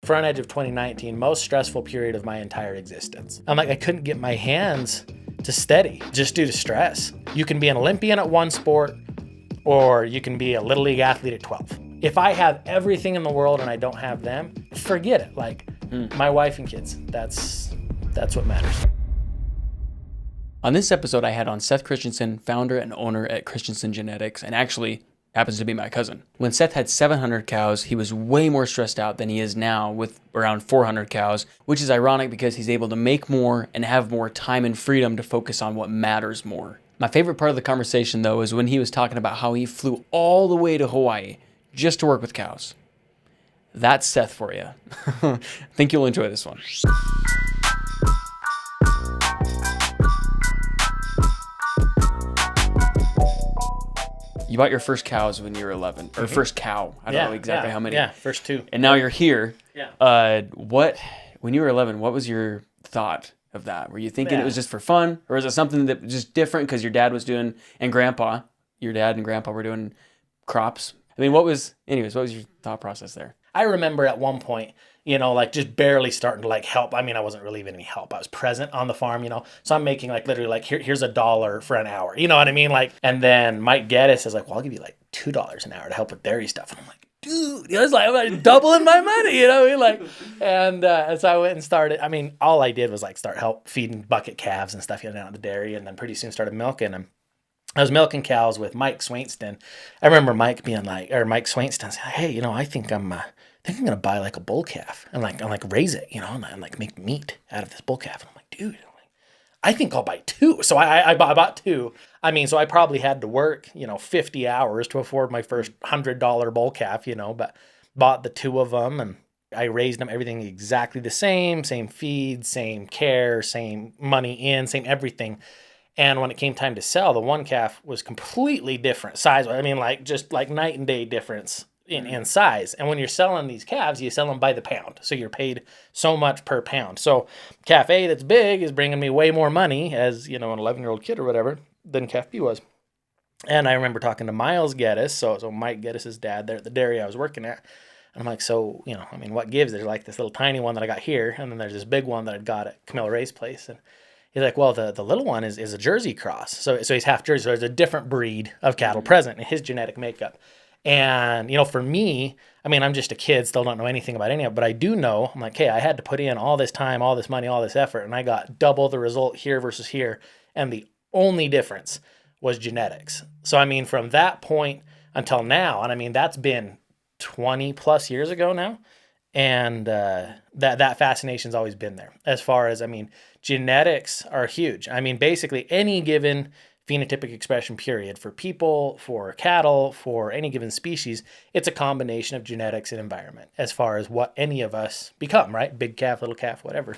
front edge of 2019, most stressful period of my entire existence. I'm like, I couldn't get my hands to steady just due to stress. You can be an Olympian at one sport, or you can be a little league athlete at 12. If I have everything in the world and I don't have them, forget it. Like my wife and kids, that's what matters. On this episode, I had on Seth Christensen, founder and owner at Christensen Genetics, and actually happens to be my cousin. When Seth had 700 cows, he was way more stressed out than he is now with around 400 cows, which is ironic because he's able to make more and have more time and freedom to focus on what matters more. My favorite part of the conversation, though, is when he was talking about how he flew all the way to Hawaii just to work with cows. That's Seth for you. I think you'll enjoy this one. You bought your first cows when you were 11, or first cow. I don't know exactly how many. Yeah, first two. And now you're here. Yeah. When you were 11, what was your thought of that? Were you thinking it was just for fun, or is it something that was just different because your dad was doing, and your dad and grandpa were doing crops? I mean, what was your thought process there? I remember at one point, like just barely starting to like help. I mean, I wasn't really even any help. I was present on the farm, so I'm making like literally like here's $1 for an hour. You know what I mean? Like, and then Mike Geddes is like, well, I'll give you like $2 an hour to help with dairy stuff. And I'm like, dude, it's like I'm doubling my money, what I mean? Like, and so I went and started. I mean, all I did was like start help feeding bucket calves and stuff down at the dairy, and then pretty soon started milking them. I was milking cows with Mike Swainston. I remember Mike Swainston saying, hey, I think I'm gonna buy like a bull calf and like raise it, and like make meat out of this bull calf. And I'm like, dude, I think I'll buy two. So I bought two. I mean, so I probably had to work, 50 hours to afford my first $100 bull calf, but bought the two of them and I raised them, everything exactly the same feed, same care, same money in, same everything. And when it came time to sell, the one calf was completely different size. I mean, like just like night and day difference in size. And when you're selling these calves, you sell them by the pound. So you're paid so much per pound. So calf A that's big is bringing me way more money as, an 11-year-old kid or whatever than calf B was. And I remember talking to Miles Geddes, so Mike Geddes' dad there at the dairy I was working at. And I'm like, so, what gives? There's like this little tiny one that I got here. And then there's this big one that I'd got at Camilla Ray's place. And he's like, well, the little one is a Jersey cross. So he's half Jersey. So there's a different breed of cattle present in his genetic makeup. And, for me, I mean, I'm just a kid, still don't know anything about any of it, but I do know, I'm like, hey, I had to put in all this time, all this money, all this effort, and I got double the result here versus here. And the only difference was genetics. So, I mean, from that point until now, and I mean, that's been 20 plus years ago now. And that fascination's always been there. As far as, I mean, genetics are huge. I mean, basically any given phenotypic expression period for people, for cattle, for any given species, it's a combination of genetics and environment as far as what any of us become, right? Big calf, little calf, whatever.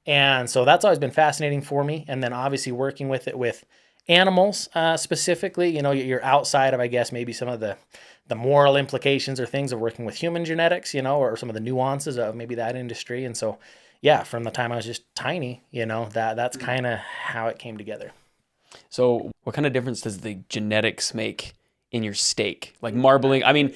And so that's always been fascinating for me. And then obviously working with it with animals specifically, you're outside of, I guess, maybe some of the moral implications or things of working with human genetics, or some of the nuances of maybe that industry. And so, yeah, from the time I was just tiny, that's kind of how it came together. So what kind of difference does the genetics make in your steak? Like marbling, I mean,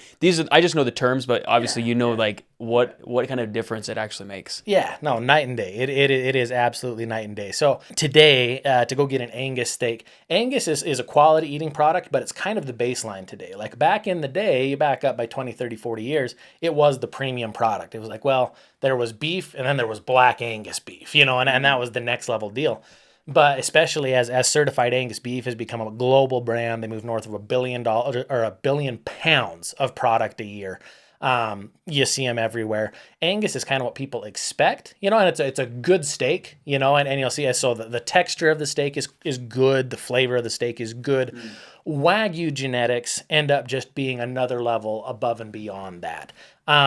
I just know the terms, but obviously like what kind of difference it actually makes. Yeah, no, night and day. It is absolutely night and day. So today, to go get an Angus steak, Angus is a quality eating product, but it's kind of the baseline today. Like back in the day, you back up by 20, 30, 40 years, it was the premium product. It was like, well, there was beef and then there was black Angus beef, and that was the next level deal. But especially as certified Angus beef has become a global brand, they move north of $1 billion or 1 billion pounds of product a year. You see them everywhere. Angus is kind of what people expect, and it's a good steak, and you'll see. So the texture of the steak is good. The flavor of the steak is good. Wagyu genetics end up just being another level above and beyond that.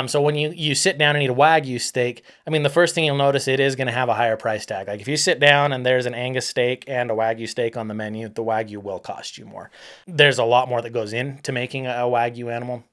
So when you sit down and eat a Wagyu steak, I mean, the first thing you'll notice, it is going to have a higher price tag. Like if you sit down and there's an Angus steak and a Wagyu steak on the menu, the Wagyu will cost you more. There's a lot more that goes into making a Wagyu animal.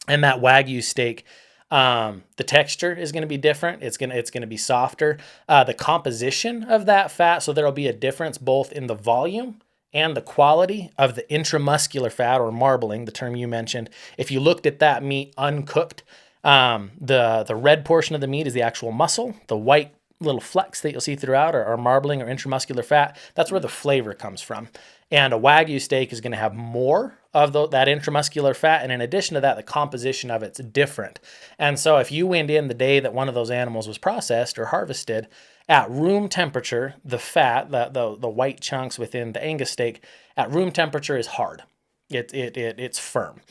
And that Wagyu steak, the texture is going to be different. It's going to be softer. The composition of that fat, so there'll be a difference both in the volume and the quality of the intramuscular fat or marbling, the term you mentioned. If you looked at that meat uncooked, The red portion of the meat is the actual muscle. The white little flecks that you'll see throughout are marbling or intramuscular fat. That's where the flavor comes from. And a Wagyu steak is going to have more of that intramuscular fat. And in addition to that, the composition of it's different. And so if you went in the day that one of those animals was processed or harvested, at room temperature, the fat, the white chunks within the Angus steak, at room temperature is hard. It's firm.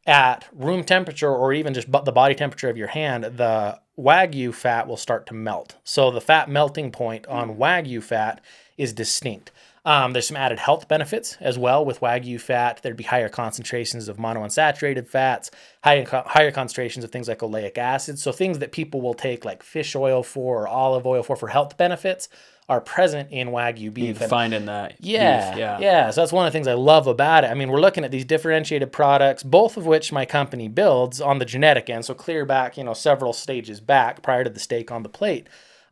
At room temperature, or even just the body temperature of your hand, the Wagyu fat will start to melt. So the fat melting point on Wagyu fat is distinct. There's some added health benefits as well with Wagyu fat. There'd be higher concentrations of monounsaturated fats, higher concentrations of things like oleic acid. So things that people will take like fish oil for or olive oil for health benefits are present in Wagyu beef. You find in that beef, yeah. So that's one of the things I love about it. I mean, we're looking at these differentiated products, both of which my company builds on the genetic end. So clear back, several stages back prior to the steak on the plate.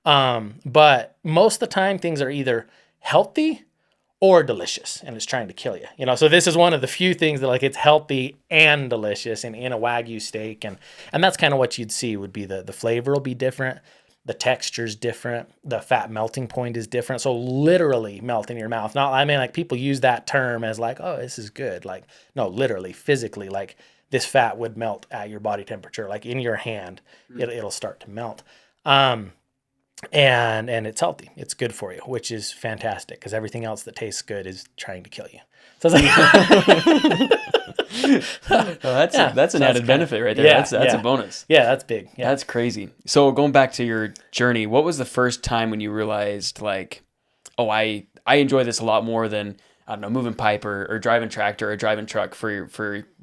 But most of the time things are either healthy or delicious, and it's trying to kill you. So this is one of the few things that like it's healthy and delicious in a Wagyu steak, and that's kind of what you'd see would be the flavor will be different, the texture's different, the fat melting point is different. So literally melt in your mouth. Not, I mean, like people use that term as like, oh, this is good. Like, no, literally, physically, like this fat would melt at your body temperature, like in your hand, it'll start to melt. And it's healthy. It's good for you, which is fantastic because everything else that tastes good is trying to kill you. So it's like that's an added benefit right there. Yeah, that's a bonus. Yeah, that's big. Yeah. That's crazy. So going back to your journey, what was the first time when you realized like, oh, I enjoy this a lot more than, I don't know, moving pipe or driving tractor or driving truck for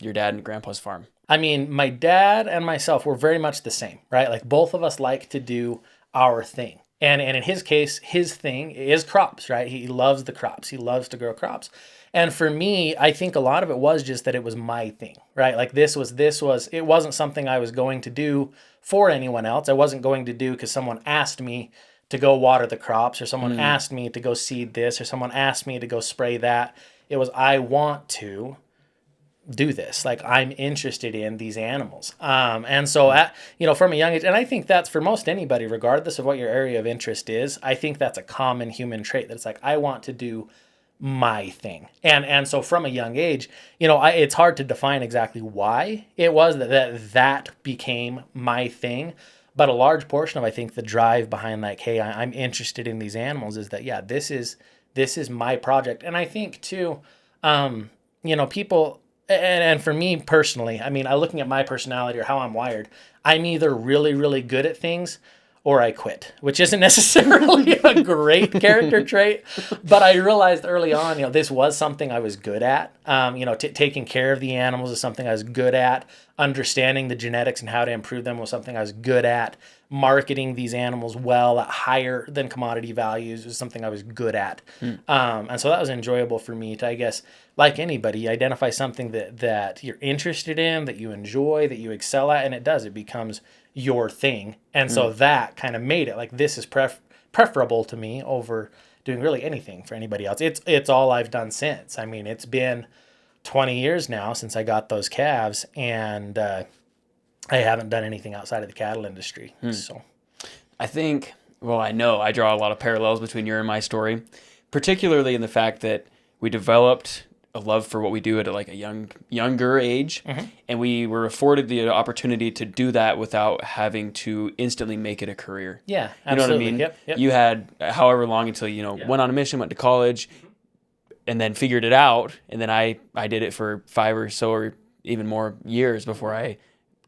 your dad and grandpa's farm? I mean, my dad and myself were very much the same, right? Like both of us like to do our thing. And in his case, his thing is crops, right? He loves the crops. He loves to grow crops. And for me, I think a lot of it was just that it was my thing, right? Like this was, it wasn't something I was going to do for anyone else. I wasn't going to do because someone asked me to go water the crops, or someone asked me to go seed this, or someone asked me to go spray that. It was, I want to do this. Like I'm interested in these animals. And so from a young age, and I think that's for most anybody, regardless of what your area of interest is, I think that's a common human trait that it's like, I want to do my thing. And so from a young age, it's hard to define exactly why it was that became my thing. But a large portion of, I think, the drive behind like, hey, I'm interested in these animals is that, yeah, this is my project. And I think too, people, and for me personally, I mean, looking at my personality or how I'm wired, I'm either really, really good at things or I quit, which isn't necessarily a great character trait. But I realized early on, this was something I was good at. Taking care of the animals is something I was good at. Understanding the genetics and how to improve them was something I was good at. Marketing these animals well at higher than commodity values was something I was good at. And so that was enjoyable for me to, I guess, like anybody, identify something that you're interested in, that you enjoy, that you excel at, and it becomes your thing. And so that kind of made it like, this is preferable to me over doing really anything for anybody else. It's all I've done since. I mean, it's been 20 years now since I got those calves, and I haven't done anything outside of the cattle industry. So I think, I know I draw a lot of parallels between your and my story, particularly in the fact that we developed a love for what we do at like a younger age, and we were afforded the opportunity to do that without having to instantly make it a career. Yeah, absolutely. You know what I mean? Yep. You had however long until went on a mission, went to college, and then figured it out, and then I did it for 5 or so or even more years before I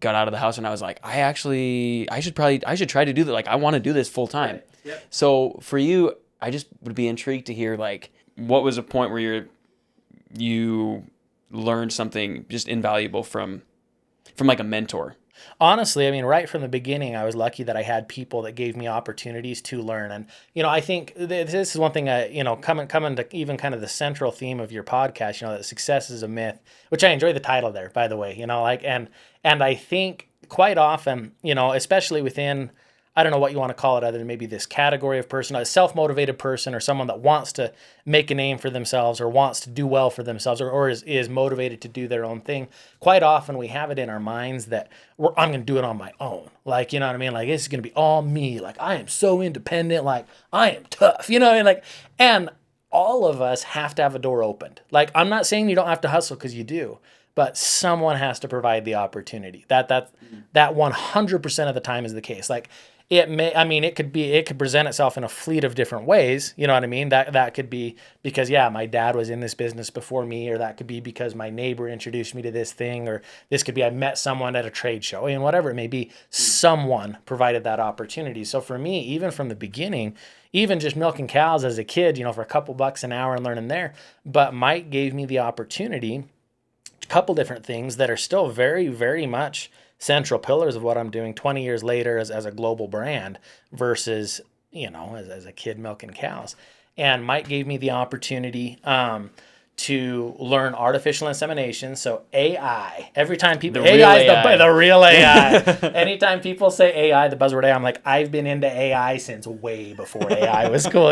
got out of the house, and I was like, I should try to do that. Like I want to do this full time. Right. Yep. So for you, I just would be intrigued to hear like what was a point where you learned something just invaluable from like a mentor? Honestly, I mean, right from the beginning, I was lucky that I had people that gave me opportunities to learn. And, I think this is one thing, coming to even kind of the central theme of your podcast, that success is a myth, which I enjoy the title there, by the way, and I think quite often, especially within, I don't know what you want to call it other than maybe this category of person, a self-motivated person or someone that wants to make a name for themselves or wants to do well for themselves or is motivated to do their own thing. Quite often we have it in our minds that I'm going to do it on my own. Like, you know what I mean? Like, it's going to be all me. Like, I am so independent. Like, I am tough. You know what I mean? Like, and all of us have to have a door opened. Like, I'm not saying you don't have to hustle because you do, but someone has to provide the opportunity. That 100% of the time is the case. Like, it could present itself in a fleet of different ways. You know what I mean? That could be because, my dad was in this business before me, or that could be because my neighbor introduced me to this thing, or this could be I met someone at a trade show, and whatever it may be, someone provided that opportunity. So for me, even from the beginning, even just milking cows as a kid, for a couple bucks an hour and learning there, but Mike gave me the opportunity, a couple different things that are still very, very much central pillars of what I'm doing 20 years later as a global brand versus, as a kid milking cows. And Mike gave me the opportunity to learn artificial insemination. So AI, every time people, AI is the real AI. Anytime people say AI, the buzzword AI, I'm like, I've been into AI since way before AI was cool,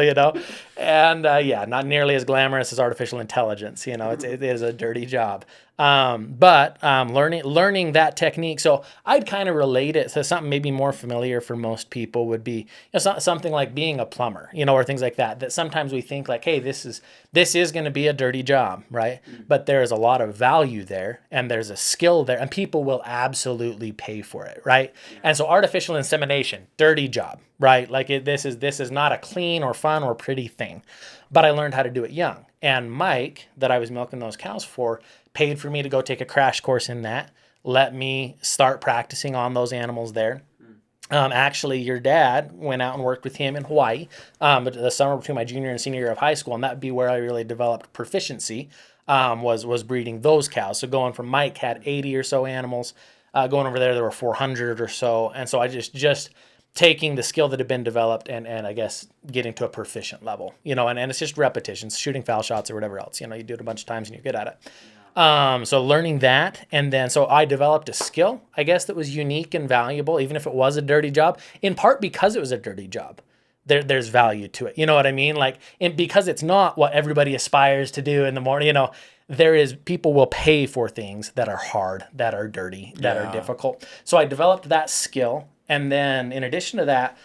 And not nearly as glamorous as artificial intelligence. It is a dirty job. But learning that technique. So I'd kind of relate it to something maybe more familiar for most people would be something like being a plumber, or things like that. That sometimes we think like, hey, this is going to be a dirty job, right? But there is a lot of value there, and there's a skill there, and people will absolutely pay for it, right? And so artificial insemination, dirty job, right? Like this is not a clean or fun or pretty thing. But I learned how to do it young. And Mike, that I was milking those cows for, paid for me to go take a crash course in that, let me start practicing on those animals there. Actually, your dad went out and worked with him in Hawaii, but the summer between my junior and senior year of high school, and that'd be where I really developed proficiency, was breeding those cows. So going from Mike had 80 or so animals, going over there were 400 or so, and so I just taking the skill that had been developed and I guess getting to a proficient level, and it's just repetitions, shooting foul shots or whatever else, you do it a bunch of times and you're good at it. So learning that, and then so I developed a skill, I guess, that was unique and valuable, even if it was a dirty job, in part because it was a dirty job. There's value to it. You know what I mean? Like, because it's not what everybody aspires to do in the morning, people will pay for things that are hard, that are dirty, that are difficult. So I developed that skill. And then in addition to that,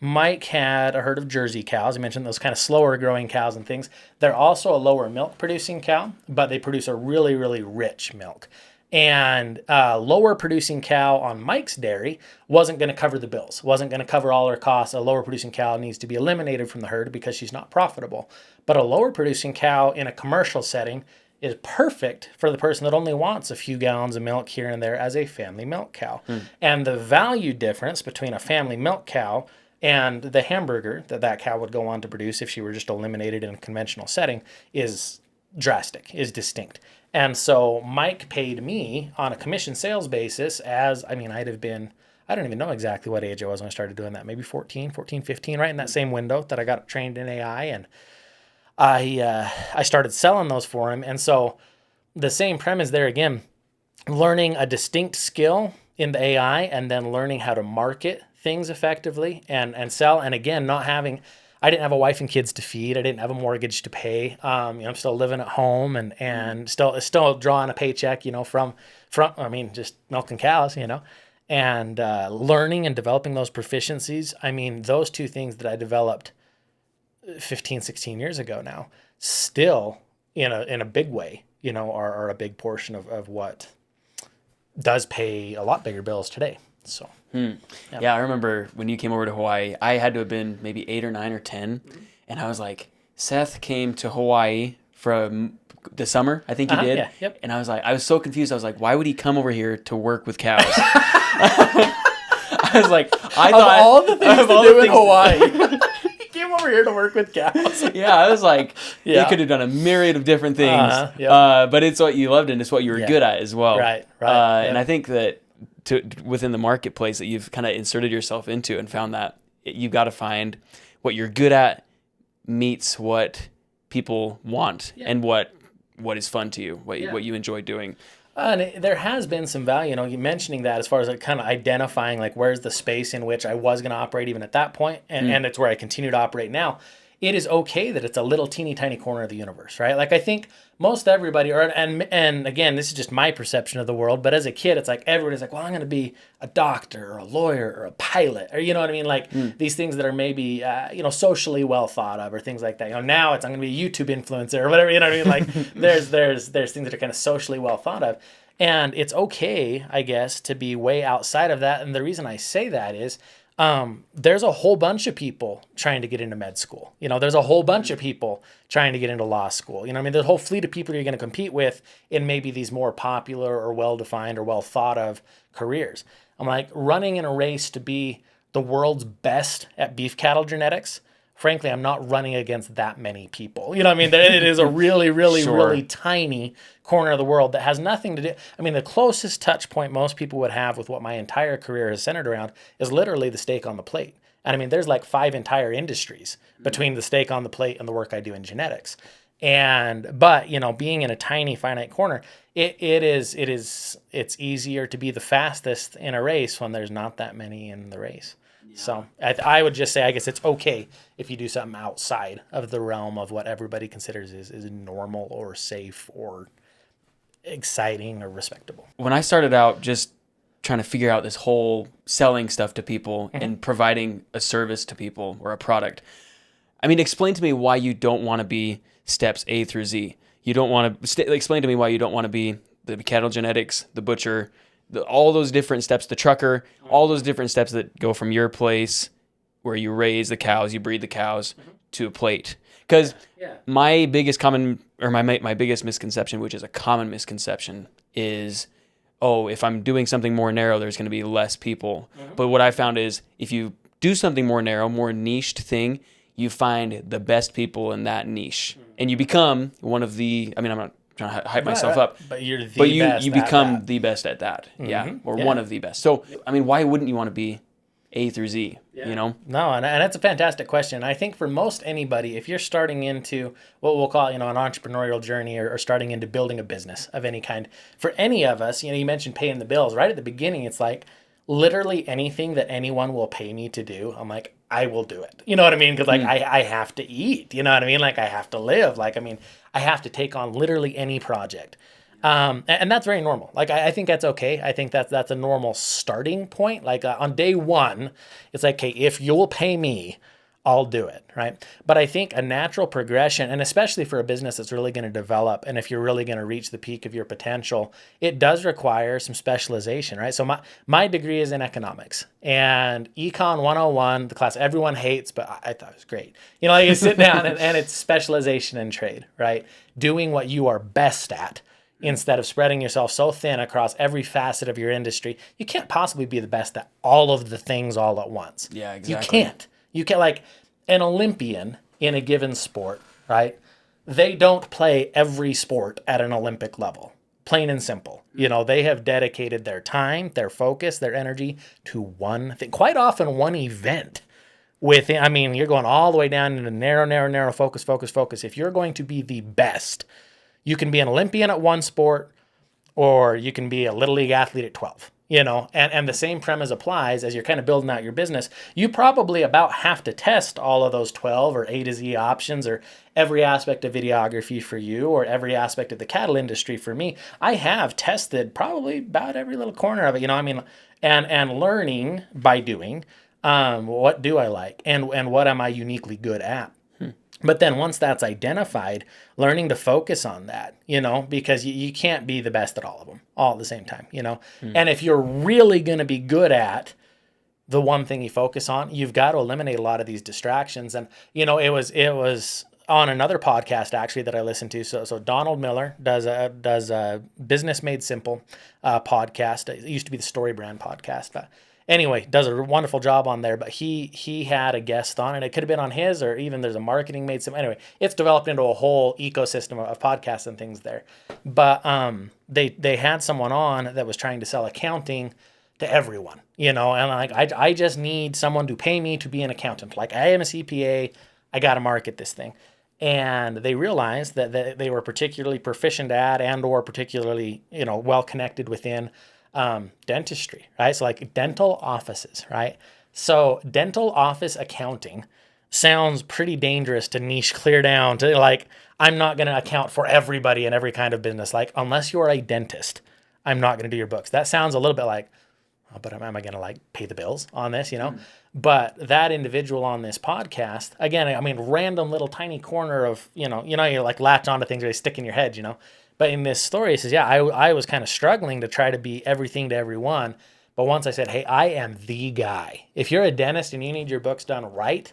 Mike had a herd of Jersey cows. I mentioned those kind of slower growing cows and things. They're also a lower milk producing cow, but they produce a really, really rich milk. And lower producing cow on Mike's dairy wasn't going to cover the bills, wasn't going to cover all her costs. A lower producing cow needs to be eliminated from the herd because she's not profitable. But a lower producing cow in a commercial setting is perfect for the person that only wants a few gallons of milk here and there as a family milk cow. And the value difference between a family milk cow and the hamburger that cow would go on to produce if she were just eliminated in a conventional setting is drastic, is distinct. And so Mike paid me on a commission sales basis I'd have been, I don't even know exactly what age I was when I started doing that, maybe 14, 15, right in that same window that I got trained in AI, and I started selling those for him. And so the same premise there again, learning a distinct skill in the AI and then learning how to market things effectively and sell. And again, I didn't have a wife and kids to feed. I didn't have a mortgage to pay. I'm still living at home and still drawing a paycheck, from just milking cows, and learning and developing those proficiencies. Those two things that I developed 15, 16 years ago now, still in a big way, are a big portion of what does pay a lot bigger bills today. So, yeah, I remember when you came over to Hawaii, I had to have been maybe 8 or 9 or 10. And I was like, Seth came to Hawaii from the summer, I think he did. Yeah, yep. And I was so confused. I was like, why would he come over here to work with cows? I was like, I thought all the things to do in Hawaii. Came over here to work with cows. Yeah, I was like, you could have done a myriad of different things, but it's what you loved and it's what you were good at as well. Right. And I think that within the marketplace that you've kind of inserted yourself into and found that you've got to find what you're good at meets what people want and what is fun to you, what you enjoy doing. And there has been some value, you mentioning that as far as like kind of identifying like where's the space in which I was going to operate even at that point, and it's where I continue to operate now. It is okay that it's a little teeny tiny corner of the universe, right? Like I think most everybody, and again, this is just my perception of the world, but as a kid, it's like everybody's like, well, I'm going to be a doctor or a lawyer or a pilot, or you know what I mean, like these things that are maybe socially well thought of or things like that. Now it's I'm going to be a YouTube influencer or whatever, you know what I mean? Like there's things that are kind of socially well thought of. And it's okay, I guess, to be way outside of that. And the reason I say that is there's a whole bunch of people trying to get into med school. There's a whole bunch of people trying to get into law school. I mean, there's a whole fleet of people you're going to compete with in maybe these more popular or well-defined or well thought of careers. I'm like, running in a race to be the world's best at beef cattle genetics. Frankly, I'm not running against that many people. I mean, it is a really, really, Sure. really tiny corner of the world that has nothing to do. I mean, the closest touch point most people would have with what my entire career is centered around is literally the steak on the plate. And I mean, there's like 5 entire industries between the steak on the plate and the work I do in genetics. But being in a tiny finite corner, it's easier to be the fastest in a race when there's not that many in the race. So I would just say, I guess it's okay if you do something outside of the realm of what everybody considers is normal or safe or exciting or respectable. When I started out just trying to figure out this whole selling stuff to people and providing a service to people or a product, I mean, explain to me why you don't want to be steps A through Z. You don't want to explain to me why you don't want to be the cattle genetics, the butcher, all those different steps, the trucker, all those different steps that go from your place where you raise the cows, you breed the cows, to a plate. Because my biggest my biggest misconception, which is a common misconception, is, if I'm doing something more narrow, there's going to be less people. But what I found is if you do something more narrow, more niched thing, you find the best people in that niche. And you become one of the, I'm not trying to hype myself up, but you're the best. You become that. the best at that, one of the best. So, I mean, why wouldn't you want to be A through Z? No, and that's a fantastic question. I think for most anybody, if you're starting into what we'll call an entrepreneurial journey or starting into building a business of any kind, for any of us, you mentioned paying the bills right at the beginning. It's like literally anything that anyone will pay me to do, I'm like, I will do it. You know what I mean? Because I have to eat. You know what I mean? Like I have to live. Like I have to take on literally any project, and that's very normal. Like I think that's okay. I think that's a normal starting point. Like on day one, it's like, okay, if you'll pay me, I'll do it, right? But I think a natural progression, and especially for a business that's really going to develop, and if you're really going to reach the peak of your potential, it does require some specialization, right? So my degree is in economics, and Econ 101, the class everyone hates, but I thought it was great. You sit down and it's specialization in trade, right? Doing what you are best at instead of spreading yourself so thin across every facet of your industry. You can't possibly be the best at all of the things all at once. Yeah, exactly. You can't. You can't, like an Olympian in a given sport, right? They don't play every sport at an Olympic level, plain and simple. They have dedicated their time, their focus, their energy to one thing, quite often one event. You're going all the way down into narrow focus. If you're going to be the best, you can be an Olympian at one sport, or you can be a little league athlete at 12. And the same premise applies as you're kind of building out your business. You probably about have to test all of those 12 or A to Z options, or every aspect of videography for you, or every aspect of the cattle industry for me. I have tested probably about every little corner of it, and learning by doing, what do I like and what am I uniquely good at? But then once that's identified, learning to focus on that, because you can't be the best at all of them all at the same time, And if you're really going to be good at the one thing you focus on, you've got to eliminate a lot of these distractions. And, it was on another podcast actually that I listened to. So Donald Miller does a Business Made Simple podcast. It used to be the Story Brand podcast, but anyway, does a wonderful job on there, but he had a guest on, and it could have been on his, or even there's a Marketing Made Simple. Anyway, it's developed into a whole ecosystem of podcasts and things there. But they had someone on that was trying to sell accounting to everyone, and like I just need someone to pay me to be an accountant. Like I am a CPA, I got to market this thing. And they realized that they were particularly proficient at and or particularly, well connected within dentistry, right? So like dental offices, right? So dental office accounting sounds pretty dangerous to niche clear down to like, I'm not going to account for everybody in every kind of business. Like, unless you're a dentist, I'm not going to do your books. That sounds a little bit like, oh, but am I going to like pay the bills on this, But that individual on this podcast, again, I mean, random little tiny corner of, you like latch onto things they stick in your head, But in this story, he says, yeah, I was kind of struggling to try to be everything to everyone. But once I said, hey, I am the guy. If you're a dentist and you need your books done right,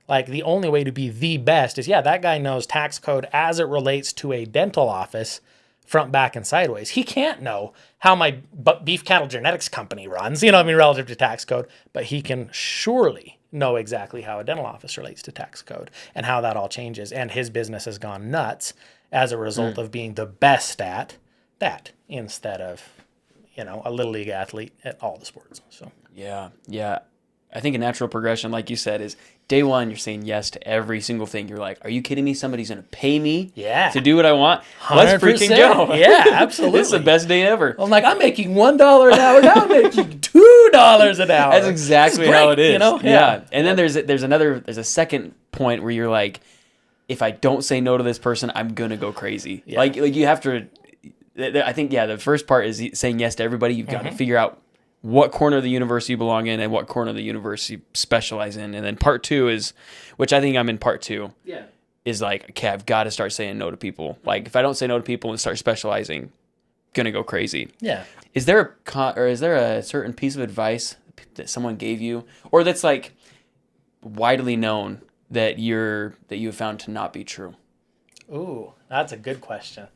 like the only way to be the best is, yeah, that guy knows tax code as it relates to a dental office, front, back, and sideways. He can't know how my beef cattle genetics company runs, relative to tax code, but he can surely know exactly how a dental office relates to tax code and how that all changes. And his business has gone nuts as a result of being the best at that instead of, a little league athlete at all the sports. So Yeah. I think a natural progression, like you said, is day one, you're saying yes to every single thing. You're like, are you kidding me? Somebody's going to pay me to do what I want? 100%. Let's freaking go. Yeah, absolutely. This is the best day ever. I'm like, I'm making $1 an hour. Now I'm making $2 an hour. That's exactly how it is. Yeah. And then there's a second point where you're like, if I don't say no to this person, I'm going to go crazy. Yeah. Like you have to, I think, the first part is saying yes to everybody. You've got to figure out what corner of the universe you belong in and what corner of the universe you specialize in. And then part two is, which I think I'm in part two, is like, okay, I've got to start saying no to people. Like if I don't say no to people and start specializing, gonna go crazy. Yeah. Is there a certain piece of advice that someone gave you or that's like widely known that you have found to not be true? Ooh, that's a good question.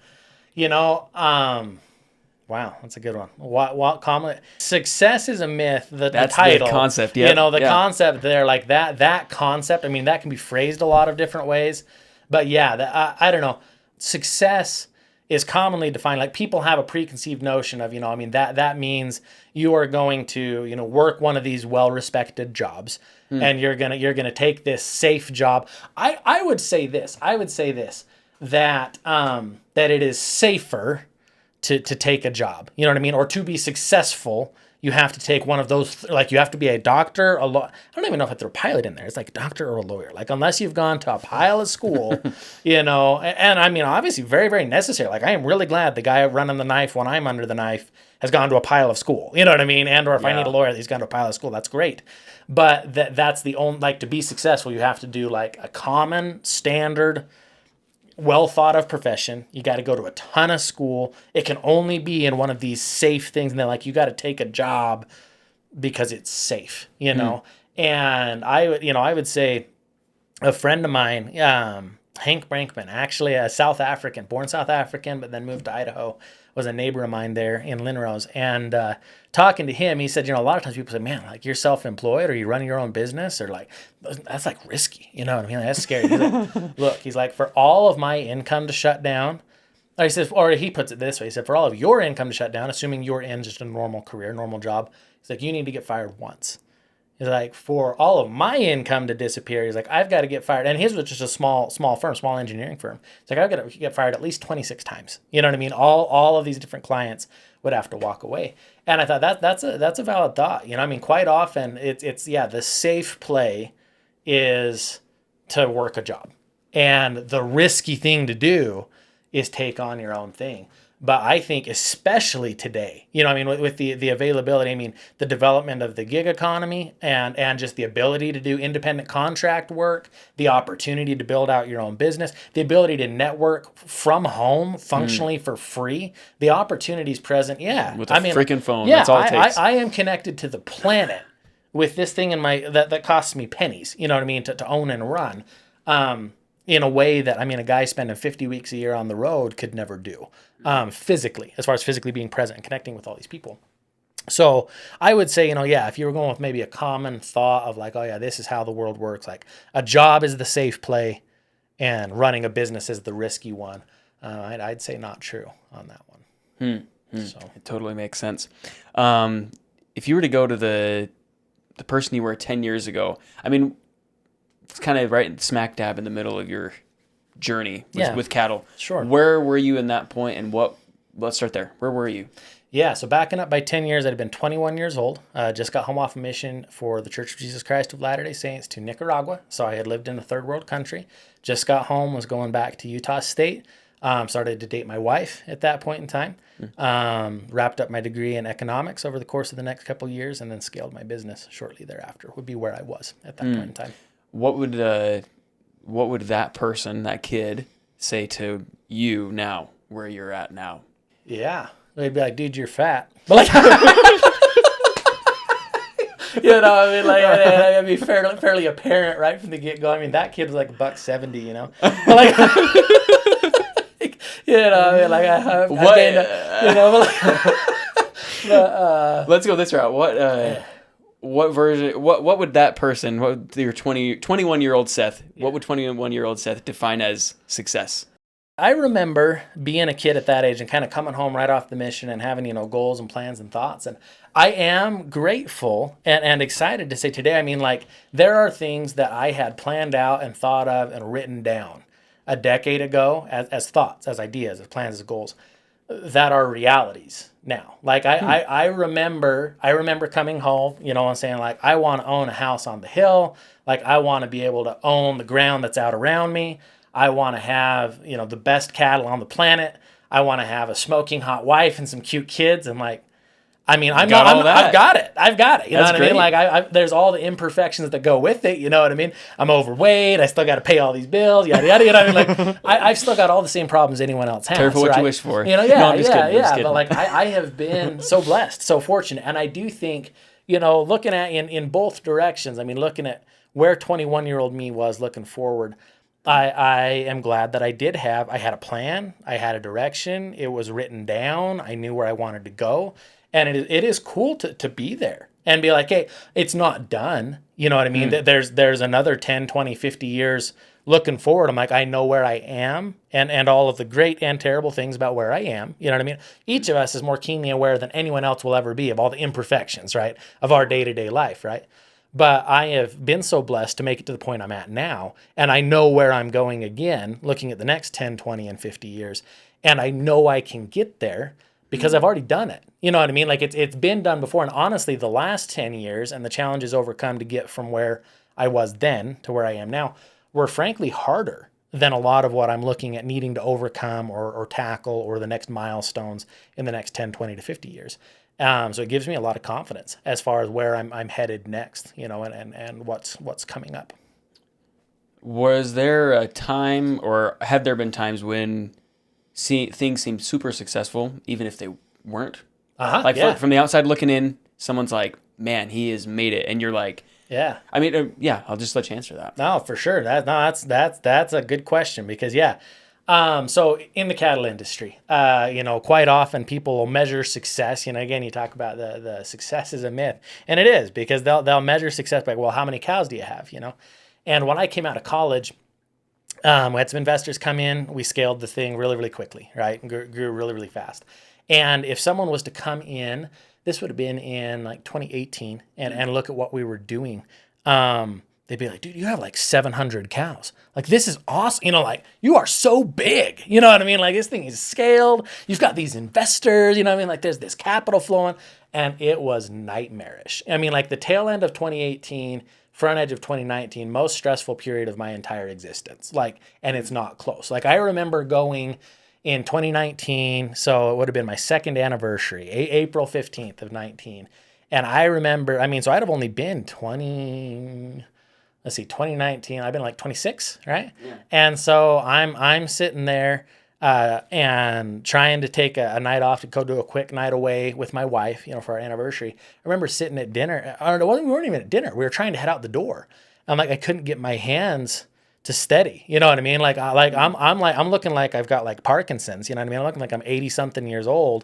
Wow, that's a good one. What common success is a myth. That's the title, the concept. Yeah, concept there, like that concept. I mean, that can be phrased a lot of different ways, but yeah, I don't know. Success is commonly defined like people have a preconceived notion of that means you are going to work one of these well-respected jobs and you're gonna take this safe job. I would say this that it is safer to take a job, you know what I mean? Or to be successful, you have to take one of those, like you have to be a doctor, I don't even know if I throw a pilot in there. It's like doctor or a lawyer. Like unless you've gone to a pile of school, and I mean, obviously very, very necessary. Like I am really glad the guy running the knife when I'm under the knife has gone to a pile of school, you know what I mean? And or if I need a lawyer, he's gone to a pile of school, that's great. But that's the only, like to be successful, you have to do like a common standard, well thought of profession. You got to go to a ton of school. It can only be in one of these safe things. And they're like, you got to take a job because it's safe, And I would say a friend of mine, Hank Brankman, actually a South African, born South African, but then moved to Idaho, was a neighbor of mine there in Linrose. And talking to him, he said, a lot of times people say, man, like you're self-employed or you run your own business or like, that's like risky. You know what I mean? Like, that's scary. He's like, look, he's like, for all of my income to shut down, or he says, or he puts it this way, he said, for all of your income to shut down, assuming you're in just a normal career, normal job, he's like, you need to get fired once. He's like, for all of my income to disappear, he's like, I've got to get fired. And his was just a small firm, small engineering firm. It's like, I've got to get fired at least 26 times. You know what I mean? All of these different clients would have to walk away. And I thought that's a valid thought. I mean, quite often it's the safe play is to work a job. And the risky thing to do is take on your own thing. But I think especially today, with the availability, the development of the gig economy and just the ability to do independent contract work, the opportunity to build out your own business, the ability to network from home functionally for free, the opportunities present. Yeah. With a freaking phone. Yeah, that's all it takes. I am connected to the planet with this thing in that costs me pennies, to own and run. In a way that, a guy spending 50 weeks a year on the road could never do physically, as far as physically being present and connecting with all these people. So I would say, if you were going with maybe a common thought of like, oh yeah, this is how the world works. Like a job is the safe play and running a business is the risky one. I'd say not true on that one. So it totally makes sense. If you were to go to the person you were 10 years ago, it's kind of right smack dab in the middle of your journey Yeah. with cattle. Sure. Where were you in that point, and let's start there. Where were you? Yeah, so backing up by 10 years, I'd have been 21 years old. Just got home off a mission for the Church of Jesus Christ of Latter-day Saints to Nicaragua. So I had lived in a third world country. Just got home, was going back to Utah State. Started to date my wife at that point in time. Wrapped up my degree in economics over the course of the next couple of years, and then scaled my business shortly thereafter, would be where I was at that point in time. What would that person, that kid, say to you now, where you're at now? Yeah. They'd be like, dude, you're fat. But like, you know, I mean, like, it'd be fairly apparent right from the get-go. I mean, that kid was like $170, you know? But like, you know, I mean, like, I gained you know, but let's go this route. What version, what would that person, what would your 21-year-old Seth, what would 21-year-old Seth define as success? I remember being a kid at that age and kind of coming home right off the mission and having, you know, goals and plans and thoughts. And I am grateful and excited to say today, I mean, like, there are things that I had planned out and thought of and written down a decade ago as thoughts, as ideas, as plans, as goals that are realities now. Like, I remember coming home, you know, and saying, like, I want to own a house on the hill. Like, I want to be able to own the ground that's out around me. I want to have, you know, the best cattle on the planet. I want to have a smoking hot wife and some cute kids. And like, I mean, I've got it. You know what I mean? Like, there's all the imperfections that go with it. You know what I mean? I'm overweight. I still got to pay all these bills. Yada yada. You know what I mean? Like, I've still got all the same problems anyone else has. Careful what right? you wish for. You know? No, I'm just kidding. But like, I have been so blessed, so fortunate, and I do think, you know, looking at in both directions. I mean, looking at where 21-year-old me was looking forward. I am glad that I had a plan, I had a direction, it was written down, I knew where I wanted to go, and it is cool to be there and be like, hey, it's not done, you know what I mean? There's another 10, 20, 50 years looking forward. I'm like, I know where I am and all of the great and terrible things about where I am, you know what I mean? Each of us is more keenly aware than anyone else will ever be of all the imperfections, right, of our day-to-day life, right? But I have been so blessed to make it to the point I'm at now. And I know where I'm going again, looking at the next 10, 20, and 50 years. And I know I can get there because I've already done it. You know what I mean? Like, it's been done before. And honestly, the last 10 years and the challenges overcome to get from where I was then to where I am now were frankly harder than a lot of what I'm looking at needing to overcome or tackle or the next milestones in the next 10, 20 to 50 years. So it gives me a lot of confidence as far as where I'm headed next, you know, and what's coming up. Was there a time, or have there been times when things seemed super successful, even if they weren't? Like, from the outside looking in, someone's like, man, he has made it. And you're like, yeah. I mean, I'll just let you answer that. No, for sure. That's a good question because, yeah. So in the cattle industry, you know, quite often people will measure success. You know, again, you talk about the success is a myth, and it is because they'll measure success by, well, how many cows do you have? You know, and when I came out of college, we had some investors come in. We scaled the thing really, really quickly, right? And grew really, really fast. And if someone was to come in, this would have been in like 2018, and look at what we were doing. They'd be like, dude, you have like 700 cows. Like, this is awesome. You know, like, you are so big. You know what I mean? Like, this thing is scaled. You've got these investors. You know what I mean? Like, there's this capital flowing. And it was nightmarish. I mean, like, the tail end of 2018, front edge of 2019, most stressful period of my entire existence. Like, and it's not close. Like, I remember going in 2019, so it would have been my second anniversary, April 15th of 19. And I remember, I mean, so I'd have only been 2019, I've been like 26, right? Yeah. And so I'm sitting there and trying to take a night off to go do a quick night away with my wife, you know, for our anniversry. I remember sitting at dinner, we weren't even at dinner. We were trying to head out the door. I'm like, I couldn't get my hands to steady. You know what I mean? Like, I'm looking like I've got like Parkinson's, you know what I mean? I'm looking like I'm 80 something years old.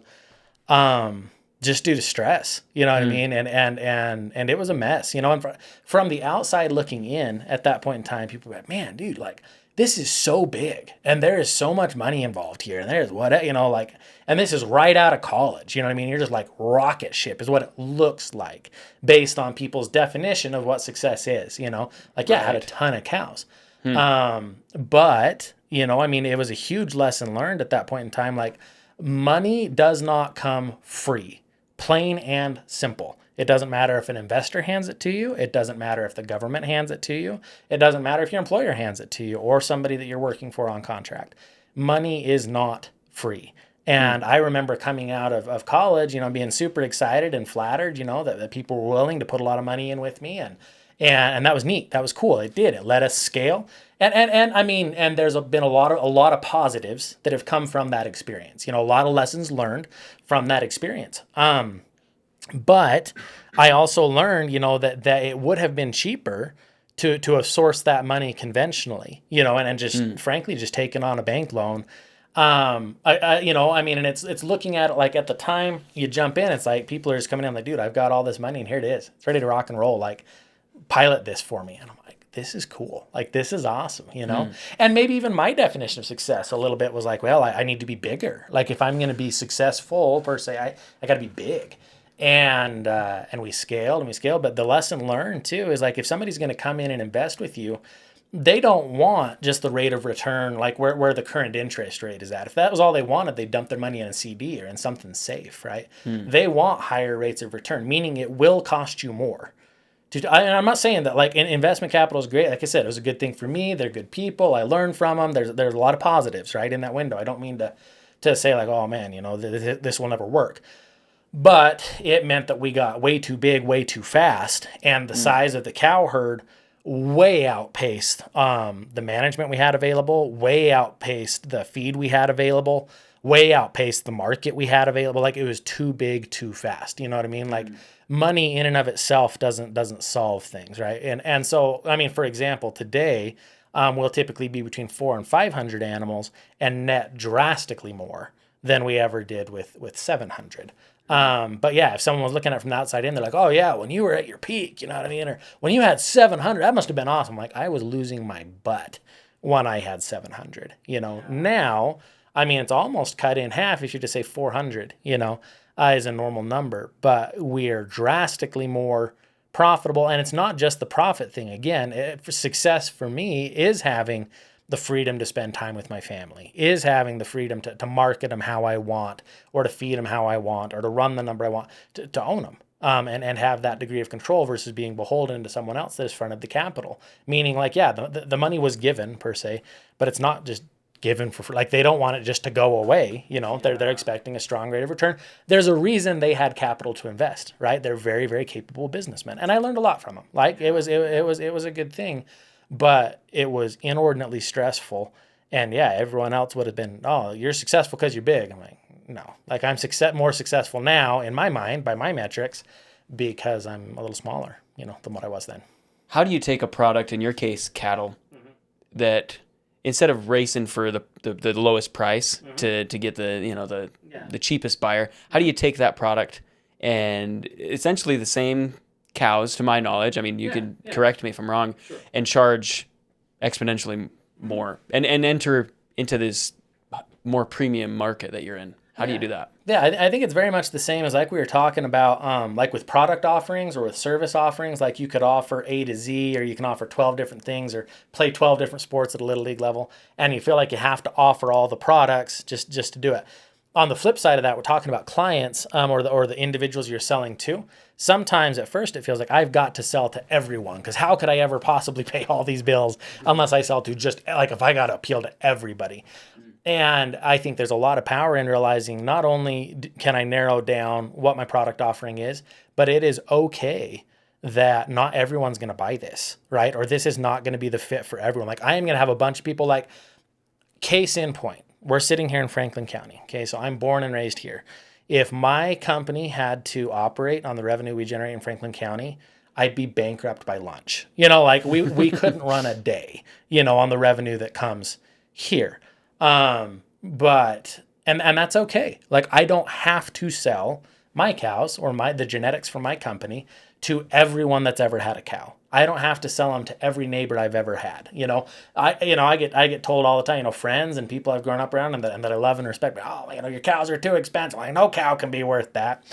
Just due to stress, you know what I mean? And it was a mess, you know, and from the outside looking in at that point in time, people were like, man, dude, like, this is so big and there is so much money involved here. And there's what, you know, like, and this is right out of college, you know what I mean? You're just like rocket ship is what it looks like based on people's definition of what success is, you know, like, yeah, I had a ton of cows. But I mean, it was a huge lesson learned at that point in time. Like, money does not come free, plain and simple. It doesn't matter if an investor hands it to you. It doesn't matter if the government hands it to you. It doesn't matter if your employer hands it to you or somebody that you're working for on contract. Money is not free. And I remember coming out of college, being super excited and flattered, that people were willing to put a lot of money in with me. And that was neat. That was cool. It did. It let us scale. And I mean, and there's been a lot of positives that have come from that experience. A lot of lessons learned from that experience. But I also learned, that it would have been cheaper to have sourced that money conventionally, and just frankly just taken on a bank loan. I mean, and it's looking at it like at the time you jump in, it's like people are just coming in like, dude, I've got all this money and here it is. It's ready to rock and roll. Like, pilot this for me. And I'm like, this is cool. Like, this is awesome, And maybe even my definition of success a little bit was like, well, I need to be bigger. Like, if I'm going to be successful per se, I got to be big. And we scaled. But the lesson learned too is like, if somebody's going to come in and invest with you, they don't want just the rate of return, like where the current interest rate is at. If that was all they wanted, they'd dump their money in a CD or in something safe, right? They want higher rates of return, meaning it will cost you more. And I'm not saying that like investment capital is great. Like I said, it was a good thing for me. They're good people. I learned from them. There's a lot of positives, right, in that window. I don't mean to say like, oh man, this will never work. But it meant that we got way too big, way too fast, and the size of the cow herd way outpaced the management we had available, way outpaced the feed we had available, way outpaced the market we had available. Like, it was too big, too fast. You know what I mean? Like, money in and of itself doesn't solve things, right? And so, I mean, for example, today we'll typically be between 400 and 500 animals and net drastically more than we ever did with 700. But yeah, if someone was looking at it from the outside in, they're like, oh yeah, when you were at your peak, you know what I mean? Or when you had 700, that must have been awesome. Like, I was losing my butt when I had 700, Now, I mean, it's almost cut in half if you just say 400, is a normal number, but we're drastically more profitable. And it's not just the profit thing. Again, success for me is having the freedom to spend time with my family, is having the freedom to market them how I want, or to feed them how I want, or to run the number I want, to own them, and have that degree of control versus being beholden to someone else that is fronted the capital. Meaning, like, yeah, the money was given per se, but it's not just given for free. Like, they don't want it just to go away. They're expecting a strong rate of return. There's a reason they had capital to invest, right? They're very, very capable businessmen, and I learned a lot from them. Like, it was a good thing. But it was inordinately stressful. And yeah, everyone else would have been, oh, you're successful because you're big. I'm like, no. Like, I'm more successful now in my mind, by my metrics, because I'm a little smaller, than what I was then. How do you take a product, in your case, cattle, that instead of racing for the lowest price to get the cheapest buyer, how do you take that product and essentially the same cows, to my knowledge, I mean, you can correct me if I'm wrong, and charge exponentially more and enter into this more premium market that you're in? How do you do that? Yeah, I think it's very much the same as like we were talking about, like with product offerings or with service offerings. Like, you could offer A to Z, or you can offer 12 different things, or play 12 different sports at a little league level, and you feel like you have to offer all the products just to do it. On the flip side of that, we're talking about clients, or the individuals you're selling to. Sometimes at first it feels like I've got to sell to everyone, because how could I ever possibly pay all these bills unless I sell to just, like, if I got to appeal to everybody. And I think there's a lot of power in realizing not only can I narrow down what my product offering is, but it is okay that not everyone's going to buy this, right? Or this is not going to be the fit for everyone. Like, I am going to have a bunch of people, like, case in point. We're sitting here in Franklin County. Okay, so I'm born and raised here. If my company had to operate on the revenue we generate in Franklin County, I'd be bankrupt by lunch. Like, we couldn't run a day, on the revenue that comes here. But that's okay. Like, I don't have to sell my cows or the genetics from my company to everyone that's ever had a cow. I don't have to sell them to every neighbor I've ever had. I get told all the time, friends and people I've grown up around and that I love and respect, oh, your cows are too expensive. Like, no cow can be worth that.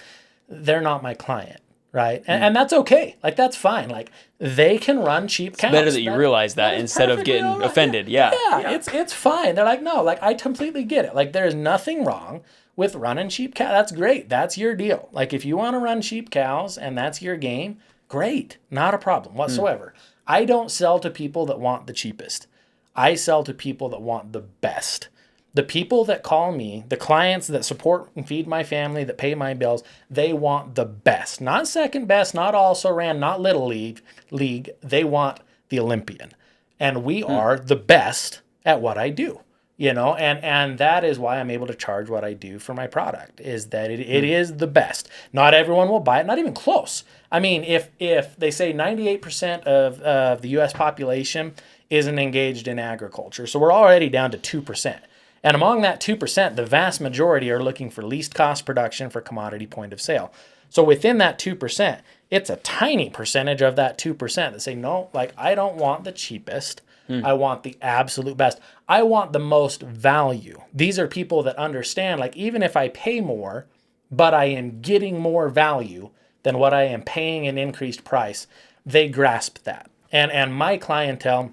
They're not my client, right? And that's okay. Like, that's fine. Like, they can run cheap cows. Better that you realize that is instead of perfectly getting all right. offended. Yeah. It's fine. They're like, no, like, I completely get it. Like, there's nothing wrong with running cheap cows. That's great. That's your deal. Like, if you want to run cheap cows and that's your game, great. Not a problem whatsoever. I don't sell to people that want the cheapest. I sell to people that want the best. The people that call me, the clients that support and feed my family, that pay my bills, they want the best. Not second best, not also ran, not little league. They want the Olympian. And we are the best at what I do. And that is why I'm able to charge what I do for my product, is that it is the best. Not everyone will buy it, not even close. I mean, if they say 98% of the U.S. population isn't engaged in agriculture, so we're already down to 2%. And among that 2%, the vast majority are looking for least cost production for commodity point of sale. So within that 2%, it's a tiny percentage of that 2% that say, no, like, I don't want the cheapest. I want the absolute best. I want the most value. These are people that understand, like, even if I pay more, but I am getting more value than what I am paying an increased price, they grasp that. And my clientele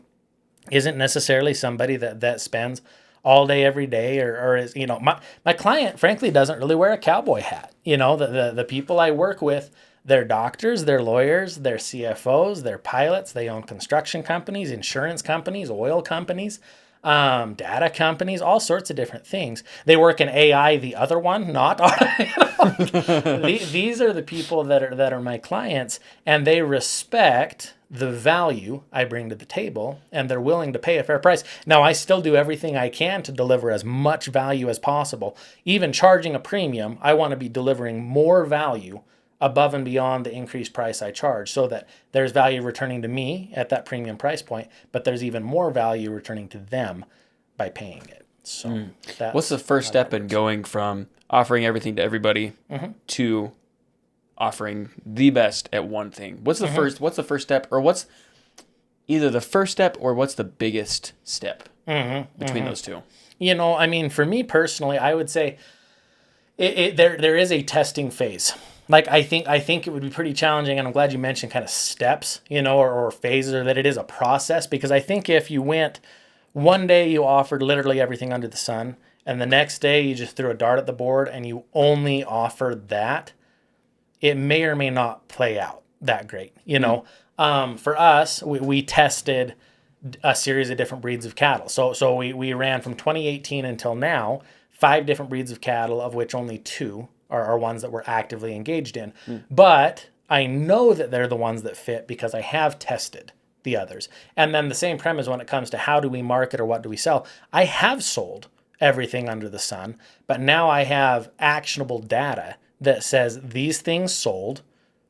isn't necessarily somebody that spends all day, every day, or is, my client, frankly, doesn't really wear a cowboy hat. The people I work with, they're doctors, they're lawyers, they're CFOs, they're pilots, they own construction companies, insurance companies, oil companies, data companies, all sorts of different things. They work in AI, the other one, not. These are the people that are my clients, and they respect the value I bring to the table, and they're willing to pay a fair price. Now, I still do everything I can to deliver as much value as possible. Even charging a premium, I want to be delivering more value above and beyond the increased price I charge, so that there's value returning to me at that premium price point, but there's even more value returning to them by paying it. So what's the first step in going from offering everything to everybody to offering the best at one thing? What's the first step, or what's either the first step or what's the biggest step between those two? I mean, for me personally, I would say there is a testing phase. Like, I think it would be pretty challenging, and I'm glad you mentioned kind of steps, or phases, or that it is a process, because I think if you went one day, you offered literally everything under the sun, and the next day you just threw a dart at the board and you only offered that, it may or may not play out that great. For us, we tested a series of different breeds of cattle. So we ran from 2018 until now 5 different breeds of cattle, of which only 2 are ones that we're actively engaged in. But I know that they're the ones that fit because I have tested the others. And then the same premise when it comes to how do we market or what do we sell. I have sold everything under the sun, but now I have actionable data that says these things sold,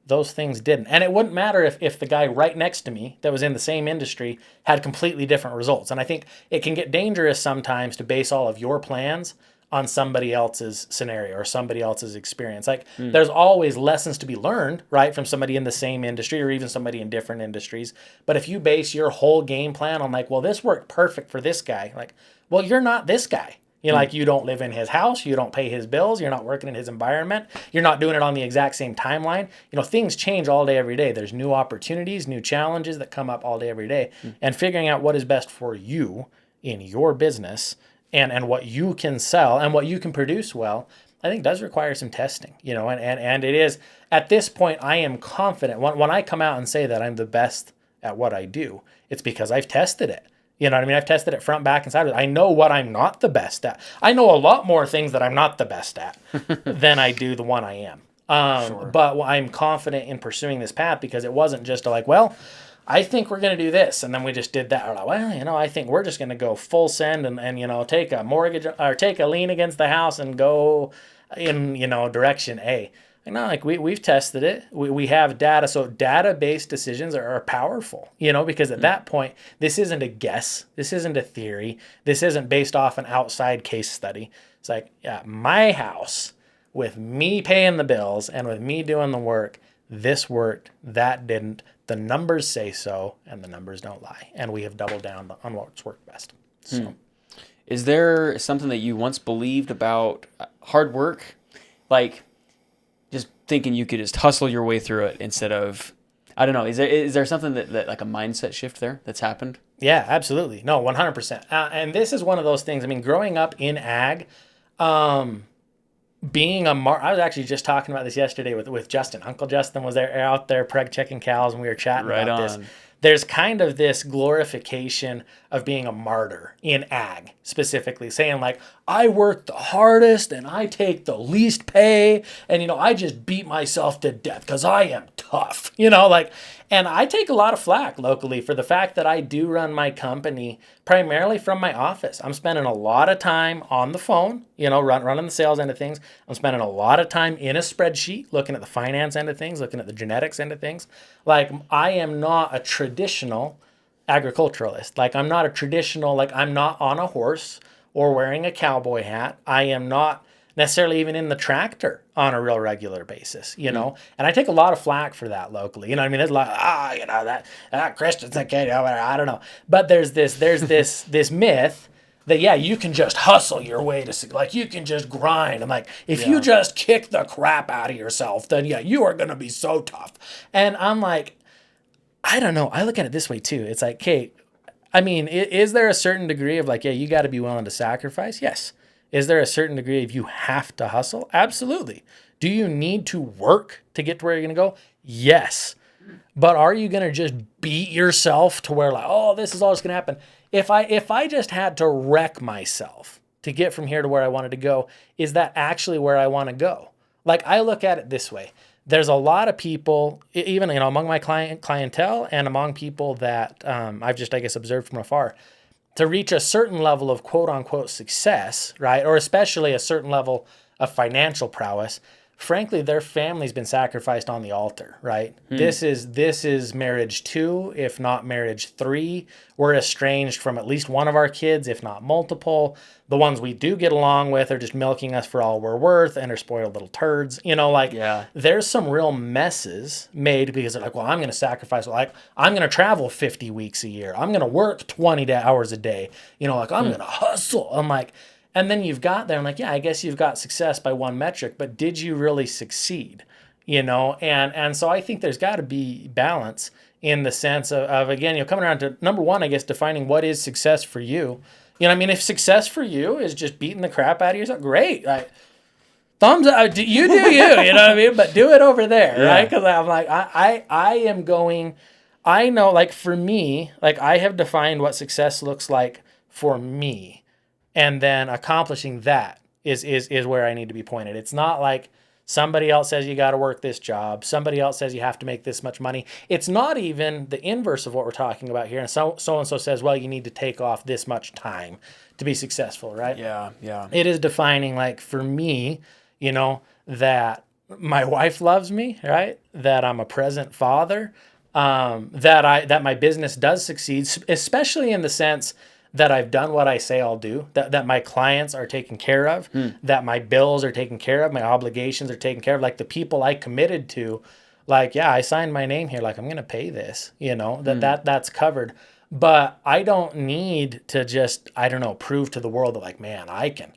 those things didn't. And it wouldn't matter if the guy right next to me that was in the same industry had completely different results. And I think it can get dangerous sometimes to base all of your plans on somebody else's scenario or somebody else's experience. Like, there's always lessons to be learned, right, from somebody in the same industry or even somebody in different industries. But if you base your whole game plan on, like, well, this worked perfect for this guy, like, well, you're not this guy. Like, you don't live in his house, you don't pay his bills, you're not working in his environment, you're not doing it on the exact same timeline. Things change all day, every day. There's new opportunities, new challenges that come up all day, every day. And figuring out what is best for you in your business and what you can sell and what you can produce well, I think does require some testing, and it is, at this point, I am confident. When I come out and say that I'm the best at what I do, it's because I've tested it. You know what I mean? I've tested it front, back, and sideways. I know what I'm not the best at. I know a lot more things that I'm not the best at than I do the one I am. Sure. But I'm confident in pursuing this path because it wasn't just like, well, I think we're going to do this, and then we just did that. Or like, well, I think we're just going to go full send and take a mortgage or take a lien against the house and go in, direction A. Like we've tested it. We have data. So data-based decisions are powerful, because at that point, this isn't a guess. This isn't a theory. This isn't based off an outside case study. It's like, yeah, my house with me paying the bills and with me doing the work, this worked, that didn't. The numbers say so, and the numbers don't lie. And we have doubled down on what's worked best. So, is there something that you once believed about hard work? Like, just thinking you could just hustle your way through it instead of, I don't know. Is there something that like a mindset shift there that's happened? Yeah, absolutely. No, 100%. And this is one of those things. I mean, growing up in ag, being I was actually just talking about this yesterday with Justin. Uncle Justin was there out there preg checking cows, and we were chatting Right about this. on. There's kind of this glorification of being a martyr in ag, specifically saying like, I work the hardest and I take the least pay, and I just beat myself to death because I am tough. And I take a lot of flack locally for the fact that I do run my company primarily from my office. I'm spending a lot of time on the phone, running the sales end of things. I'm spending a lot of time in a spreadsheet, looking at the finance end of things, looking at the genetics end of things. Like, I am not a traditional agriculturalist. Like, I'm not a traditional, like, I'm not on a horse or wearing a cowboy hat. I am not necessarily even in the tractor on a real regular basis, And I take a lot of flack for that locally. I mean, it's like, that Christensen kid, I don't know. But there's this myth that, yeah, you can just hustle your way to, like, you can just grind. And like, if you just kick the crap out of yourself, then yeah, you are going to be so tough. And I'm like, I don't know. I look at it this way too. It's like, okay, I mean, is there a certain degree of like, yeah, you got to be willing to sacrifice? Yes. Is there a certain degree of you have to hustle? Absolutely. Do you need to work to get to where you're going to go? Yes. But are you going to just beat yourself to where like, oh, this is all that's going to happen? If I just had to wreck myself to get from here to where I wanted to go, is that actually where I want to go? Like, I look at it this way. There's a lot of people, even among my clientele and among people that I've just, I guess, observed from afar, to reach a certain level of quote unquote success, right? Or especially a certain level of financial prowess, frankly, their family's been sacrificed on the altar, right? This is marriage 2, if not marriage 3. We're estranged from at least one of our kids, if not multiple. The ones we do get along with are just milking us for all we're worth and are spoiled little turds. There's some real messes made because they're like, well, I'm going to sacrifice. Like, I'm going to travel 50 weeks a year. I'm going to work 20 hours a day. I'm going to hustle. I'm like, and then you've got there, I'm like, yeah, I guess you've got success by one metric, but did you really succeed? And so I think there's got to be balance in the sense of again, coming around to number one, I guess, defining what is success for you. If success for you is just beating the crap out of yourself, great. Thumbs up, you do you, you know what I mean? But do it over there, right? Because I'm like, I am going, I know, like, for me, like, I have defined what success looks like for me. And then accomplishing that is where I need to be pointed. It's not like somebody else says you got to work this job. Somebody else says you have to make this much money. It's not even the inverse of what we're talking about here. And so and so says, well, you need to take off this much time to be successful, right? Yeah. It is defining, like, for me, that my wife loves me, right? That I'm a present father, that my business does succeed, especially in the sense that I've done what I say I'll do, that my clients are taken care of, that my bills are taken care of, my obligations are taken care of, like the people I committed to, like, yeah, I signed my name here, like, I'm going to pay this, that's covered. But I don't need to just, I don't know, prove to the world that, like, man, I can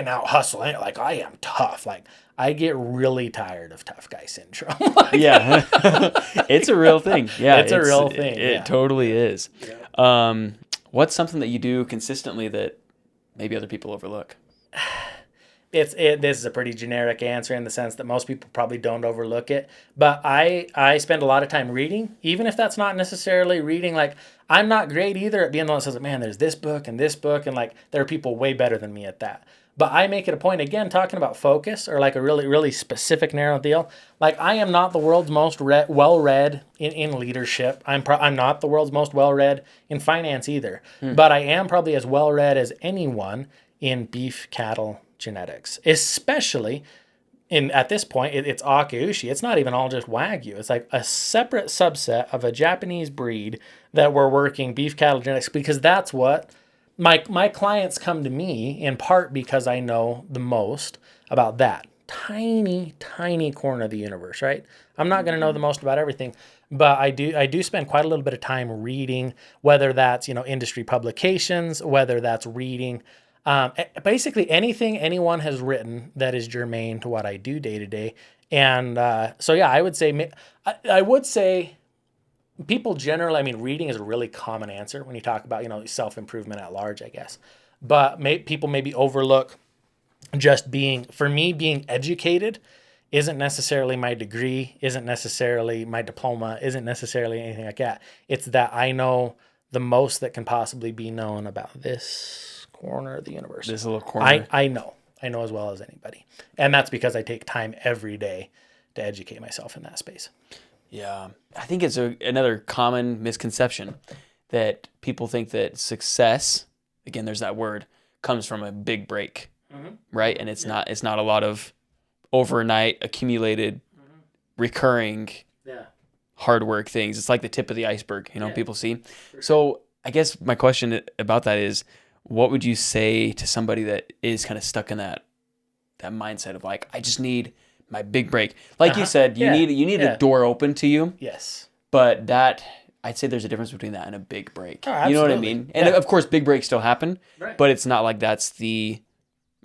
out hustle. Like, I am tough. Like, I get really tired of tough guy syndrome. Yeah. It's a real thing. Yeah. It's a real thing. It totally is. Yeah. What's something that you do consistently that maybe other people overlook? This is a pretty generic answer in the sense that most people probably don't overlook it. But I spend a lot of time reading, even if that's not necessarily reading. Like, I'm not great either at being the one that says, man, there's this book, and like, there are people way better than me at that. But I make it a point, again, talking about focus or like a really, really specific narrow deal. Like, I am not the world's most well-read in leadership. I'm not the world's most well-read in finance either. But I am probably as well-read as anyone in beef cattle genetics, especially at this point, it's Akaushi. It's not even all just Wagyu. It's like a separate subset of a Japanese breed that we're working beef cattle genetics, because that's what my clients come to me in part because I know the most about that tiny corner of the universe, right? I'm not going to know the most about everything, but I do spend quite a little bit of time reading, whether that's, industry publications, whether that's reading basically anything anyone has written that is germane to what I do day to day. And so, yeah, I would say people generally, I mean, reading is a really common answer when you talk about, self-improvement at large, I guess. But people maybe overlook just for me, being educated isn't necessarily my degree, isn't necessarily my diploma, isn't necessarily anything like that. It's that I know the most that can possibly be known about this corner of the universe. This little corner. I know as well as anybody. And that's because I take time every day to educate myself in that space. Yeah. I think it's another common misconception that people think that success, again, there's that word, comes from a big break, right? And it's not a lot of overnight accumulated, recurring, hard work things. It's like the tip of the iceberg, people see. So I guess my question about that is, what would you say to somebody that is kind of stuck in that mindset of like, I just need my big break? Like you said, you need a door open to you. Yes. But I'd say there's a difference between that and a big break. Oh, you know what I mean? And of course, big breaks still happen, right. But it's not like that's the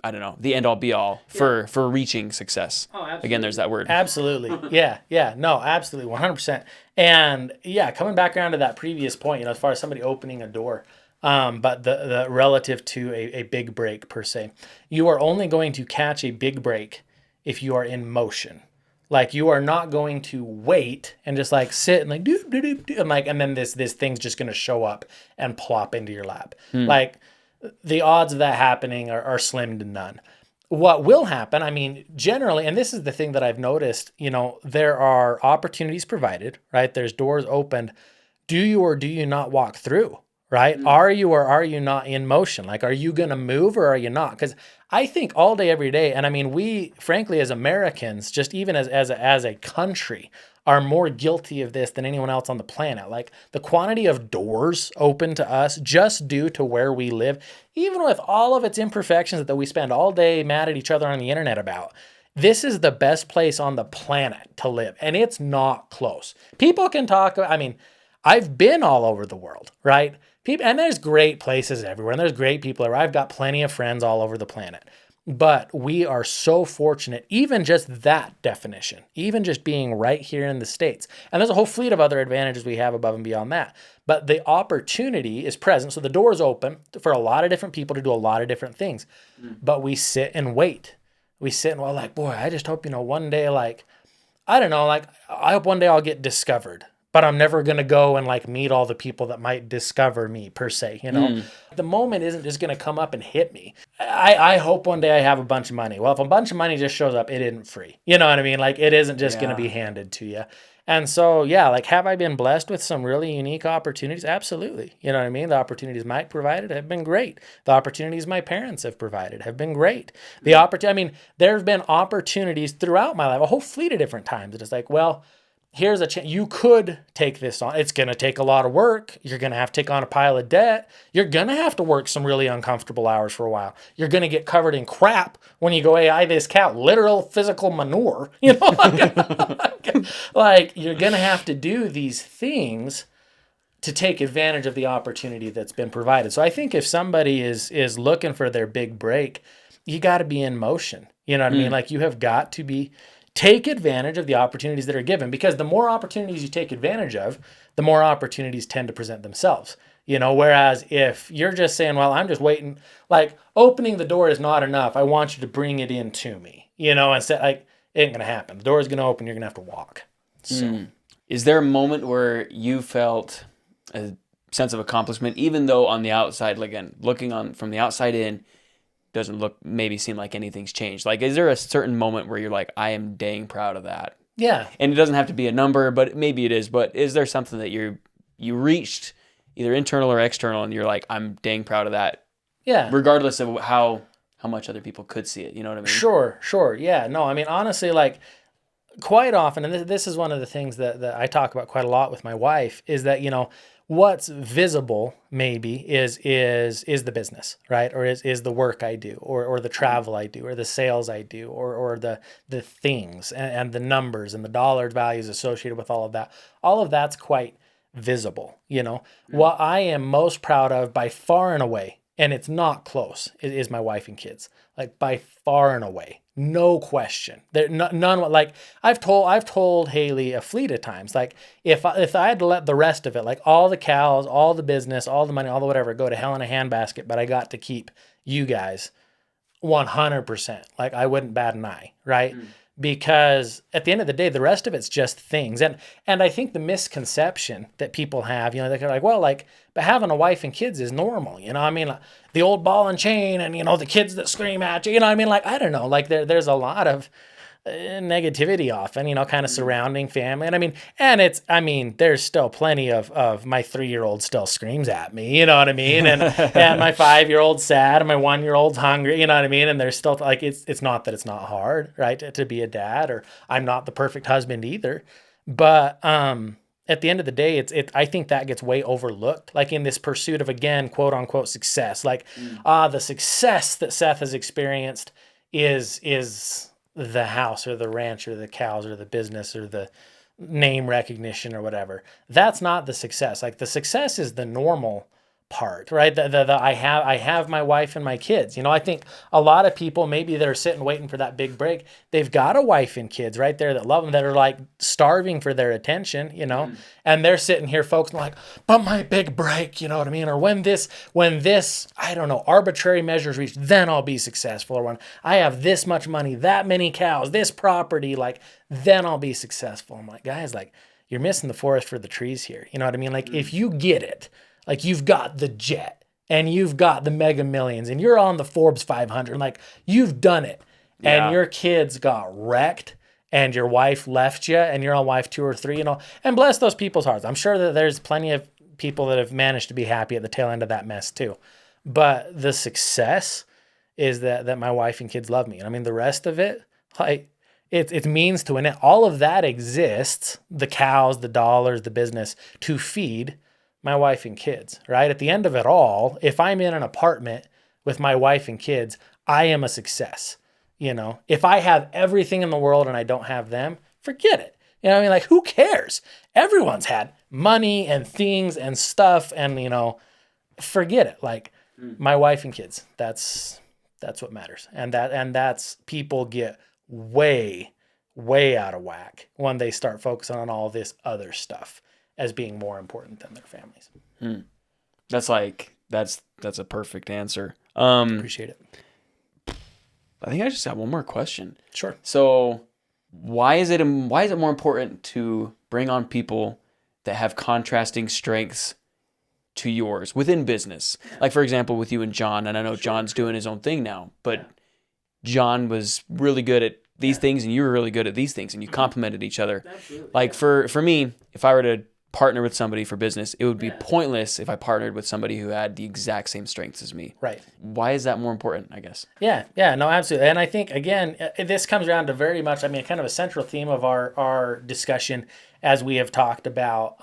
end all be all for reaching success. Oh, absolutely. Again, there's that word. Absolutely. Yeah. No, absolutely. 100%. And coming back around to that previous point, as far as somebody opening a door, but the relative to a big break per se, you are only going to catch a big break if you are in motion. Like, you are not going to wait and just like sit and like do and then this thing's just going to show up and plop into your lap. Like, the odds of that happening are slim to none. What will happen, I mean, generally, and this is the thing that I've noticed, there are opportunities provided, right? There's doors opened. Do you or do you not walk through? Right? Are you or are you not in motion? Like, are you going to move or are you not? Because I think all day, every day, and I mean, we, frankly, as Americans, just even as a country, are more guilty of this than anyone else on the planet. Like, the quantity of doors open to us just due to where we live, even with all of its imperfections that we spend all day mad at each other on the internet about, this is the best place on the planet to live. And it's not close. People can talk, I mean, I've been all over the world, right? And there's great places everywhere, and there's great people everywhere. I've got plenty of friends all over the planet. But we are so fortunate, even just that definition, even just being right here in the States. And there's a whole fleet of other advantages we have above and beyond that. But the opportunity is present. So the door is open for a lot of different people to do a lot of different things. But we sit and wait. We sit and we're like, boy, I just hope, one day, like, I don't know, like, I hope one day I'll get discovered. But I'm never going to go and like meet all the people that might discover me per se, The moment isn't just going to come up and hit me. I hope one day I have a bunch of money. Well, if a bunch of money just shows up, it isn't free. You know what I mean? Like, it isn't just going to be handed to you. And so, like, have I been blessed with some really unique opportunities? Absolutely. You know what I mean? The opportunities Mike provided have been great. The opportunities my parents have provided have been great. There have been opportunities throughout my life, a whole fleet of different times. It's like, well, here's a chance. You could take this on. It's going to take a lot of work. You're going to have to take on a pile of debt. You're going to have to work some really uncomfortable hours for a while. You're going to get covered in crap when you go, hey, I this cow, literal physical manure. Like, you're going to have to do these things to take advantage of the opportunity that's been provided. So I think if somebody is looking for their big break, you got to be in motion. You know what I mean? Like, you have got to take advantage of the opportunities that are given, because the more opportunities you take advantage of, the more opportunities tend to present themselves. Whereas if you're just saying, well, I'm just waiting, like, opening the door is not enough. I want you to bring it in to me, instead, like, it ain't going to happen. The door is going to open. You're going to have to walk. So, Is there a moment where you felt a sense of accomplishment, even though on the outside, like, again, looking on from the outside in, doesn't seem like anything's changed? Like, is there a certain moment where you're like, I am dang proud of that? Yeah. And it doesn't have to be a number, but maybe it is. But is there something that you reached, either internal or external, and you're like, I'm dang proud of that? Yeah. Regardless of how much other people could see it. You know what I mean? Sure. Yeah. No, I mean, honestly, like, quite often, and this is one of the things that I talk about quite a lot with my wife, is that, what's visible maybe is the business, right? Or is the work I do, or the travel I do, or the sales I do, or the things and the numbers and the dollar values associated with all of that. All of that's quite visible, What I am most proud of by far and away and it's not close, is my wife and kids. Like by far and away. No question. There none like I've told Haley a fleet of times, like if I had to let the rest of it, like all the cows, all the business, all the money, all the whatever, go to hell in a handbasket, but I got to keep you guys 100%. Like I wouldn't bat an eye, right? Because at the end of the day, the rest of it's just things. And I think the misconception that people have, they're like, well, like, but having a wife and kids is normal. I mean, like, the old ball and chain and, the kids that scream at you, I mean, like, I don't know, like there's a lot of negativity often, kind of surrounding family. And there's still plenty of my 3-year-old still screams at me, you know what I mean? And my 5-year-old's sad and my 1-year-old's hungry, you know what I mean? And there's still like, it's not that it's not hard, right? To be a dad, or I'm not the perfect husband either. But, at the end of the day, I think that gets way overlooked, like in this pursuit of, again, quote unquote success, like, the success that Seth has experienced is the house or the ranch or the cows or the business or the name recognition or whatever. That's not the success. Like the success is the normal part, right? I have my wife and my kids. I think a lot of people, maybe they're sitting waiting for that big break. They've got a wife and kids right there that love them, that are like starving for their attention, and they're sitting here focusing like, but my big break, you know what I mean? Or when this, I don't know, arbitrary measures reached, then I'll be successful. Or when I have this much money, that many cows, this property, like, then I'll be successful. I'm like, guys, like, you're missing the forest for the trees here. You know what I mean? Like, if you get it, like you've got the jet and you've got the Mega Millions and you're on the Forbes 500, like you've done it, and your kids got wrecked and your wife left you and you're on wife 2 or 3, and bless those people's hearts. I'm sure that there's plenty of people that have managed to be happy at the tail end of that mess too. But the success is that my wife and kids love me. And I mean, the rest of it, like it's means to an end. All of that exists, the cows, the dollars, the business, to feed my wife and kids, right? At the end of it all, if I'm in an apartment with my wife and kids, I am a success. If I have everything in the world and I don't have them, forget it. Like, who cares? Everyone's had money and things and stuff, and, forget it. Like, my wife and kids, that's what matters. And that's, people get way, way out of whack when they start focusing on all this other stuff as being more important than their families. That's a perfect answer. Appreciate it. I think I just have one more question. Sure. So why is it more important to bring on people that have contrasting strengths to yours within business? Like, for example, with you and John, and I know John's doing his own thing now, but John was really good at these things and you were really good at these things, and you complemented each other. Absolutely. Like for me, if I were to partner with somebody for business, it would be pointless if I partnered with somebody who had the exact same strengths as me. Right. Why is that more important, I guess? Yeah, no, absolutely. And I think, again, this comes around to very much, kind of a central theme of our discussion as we have talked about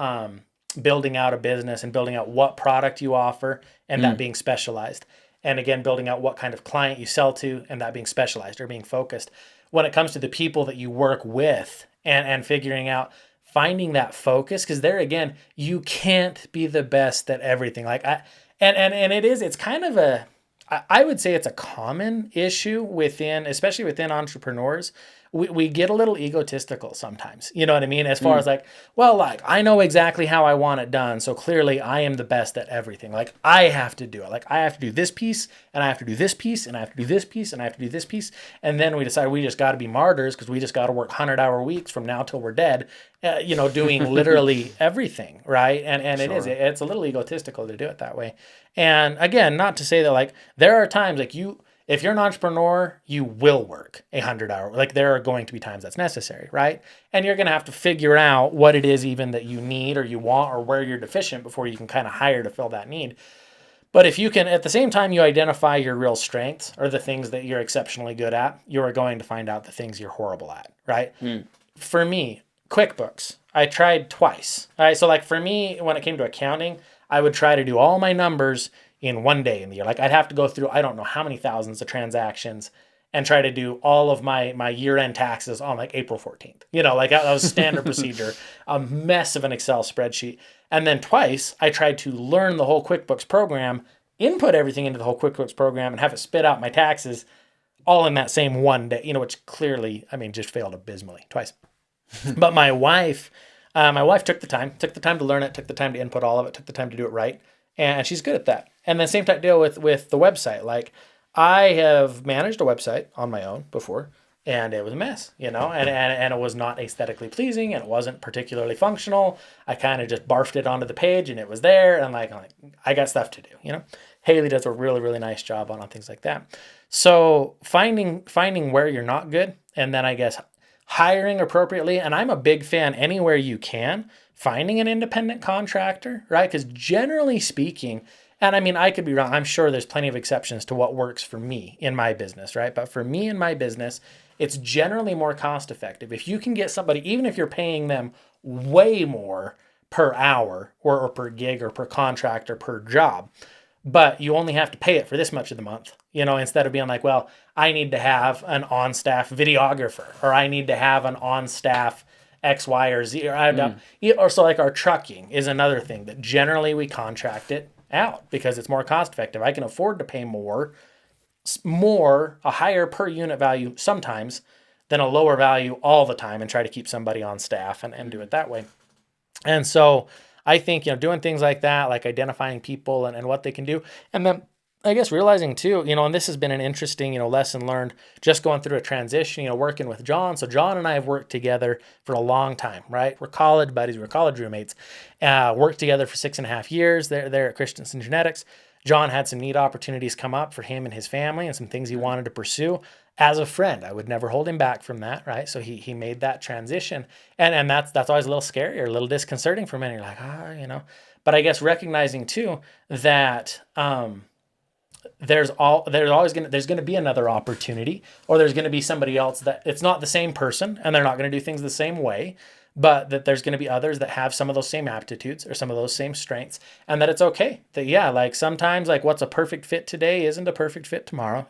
building out a business and building out what product you offer and that being specialized. And again, building out what kind of client you sell to and that being specialized or being focused. When it comes to the people that you work with and figuring out, finding that focus, because there again, you can't be the best at everything. Like it's kind of I would say it's a common issue especially within entrepreneurs. We get a little egotistical sometimes, you know what I mean? As far as like, well, like I know exactly how I want it done. So clearly I am the best at everything. Like I have to do it. Like I have to do this piece and I have to do this piece and I have to do this piece and I have to do this piece. And then we decide we just got to be martyrs because we just got to work 100-hour weeks from now till we're dead, doing literally everything. Right. And sure. It's a little egotistical to do it that way. And again, not to say that like there are times like if you're an entrepreneur, you will work 100-hour. Like there are going to be times that's necessary, right? And you're going to have to figure out what it is even that you need or you want or where you're deficient before you can kind of hire to fill that need. But if you can, at the same time, you identify your real strengths or the things that you're exceptionally good at, you are going to find out the things you're horrible at, right? For me, QuickBooks, I tried twice. All right, so like for me, when it came to accounting, I would try to do all my numbers in one day in the year. Like I'd have to go through, I don't know how many thousands of transactions and try to do all of my year-end taxes on like April 14th. Like that was standard procedure, a mess of an Excel spreadsheet. And then twice I tried to learn the whole QuickBooks program input everything into the whole QuickBooks program and have it spit out my taxes all in that same one day, which clearly, just failed abysmally twice. But my wife took the time to learn it, took the time to input all of it, took the time to do it right. And she's good at that. And then same type deal with the website. Like I have managed a website on my own before, and it was a mess, and it was not aesthetically pleasing, and it wasn't particularly functional. I kind of just barfed it onto the page, and it was there, and I'm like, I got stuff to do, Haley does a really, really nice job on things like that. So finding where you're not good, and then I guess hiring appropriately. And I'm a big fan anywhere you can, finding an independent contractor, right? Because generally speaking, and I could be wrong. I'm sure there's plenty of exceptions to what works for me in my business, right? But for me in my business, it's generally more cost effective. If you can get somebody, even if you're paying them way more per hour or per gig or per contract or per job, but you only have to pay it for this much of the month, instead of being like, well, I need to have an on-staff videographer, or I need to have an on-staff X, Y, or Z, or so like our trucking is another thing that generally we contract it out because it's more cost effective. I can afford to pay a higher per unit value sometimes than a lower value all the time and try to keep somebody on staff and do it that way. And so I think, doing things like that, like identifying people and what they can do. And then I guess realizing too, and this has been an interesting, lesson learned just going through a transition, working with John. So John and I have worked together for a long time, right? We're college buddies. We're college roommates. Worked together for 6.5 years there at Christensen Genetics. John had some neat opportunities come up for him and his family and some things he wanted to pursue. As a friend, I would never hold him back from that, right? So he made that transition. And that's always a little scary or a little disconcerting for many. You're like, But I guess recognizing too that there's going to be another opportunity, or there's going to be somebody else that it's not the same person and they're not going to do things the same way, but that there's going to be others that have some of those same aptitudes or some of those same strengths, and that it's okay that, like sometimes like what's a perfect fit today isn't a perfect fit tomorrow,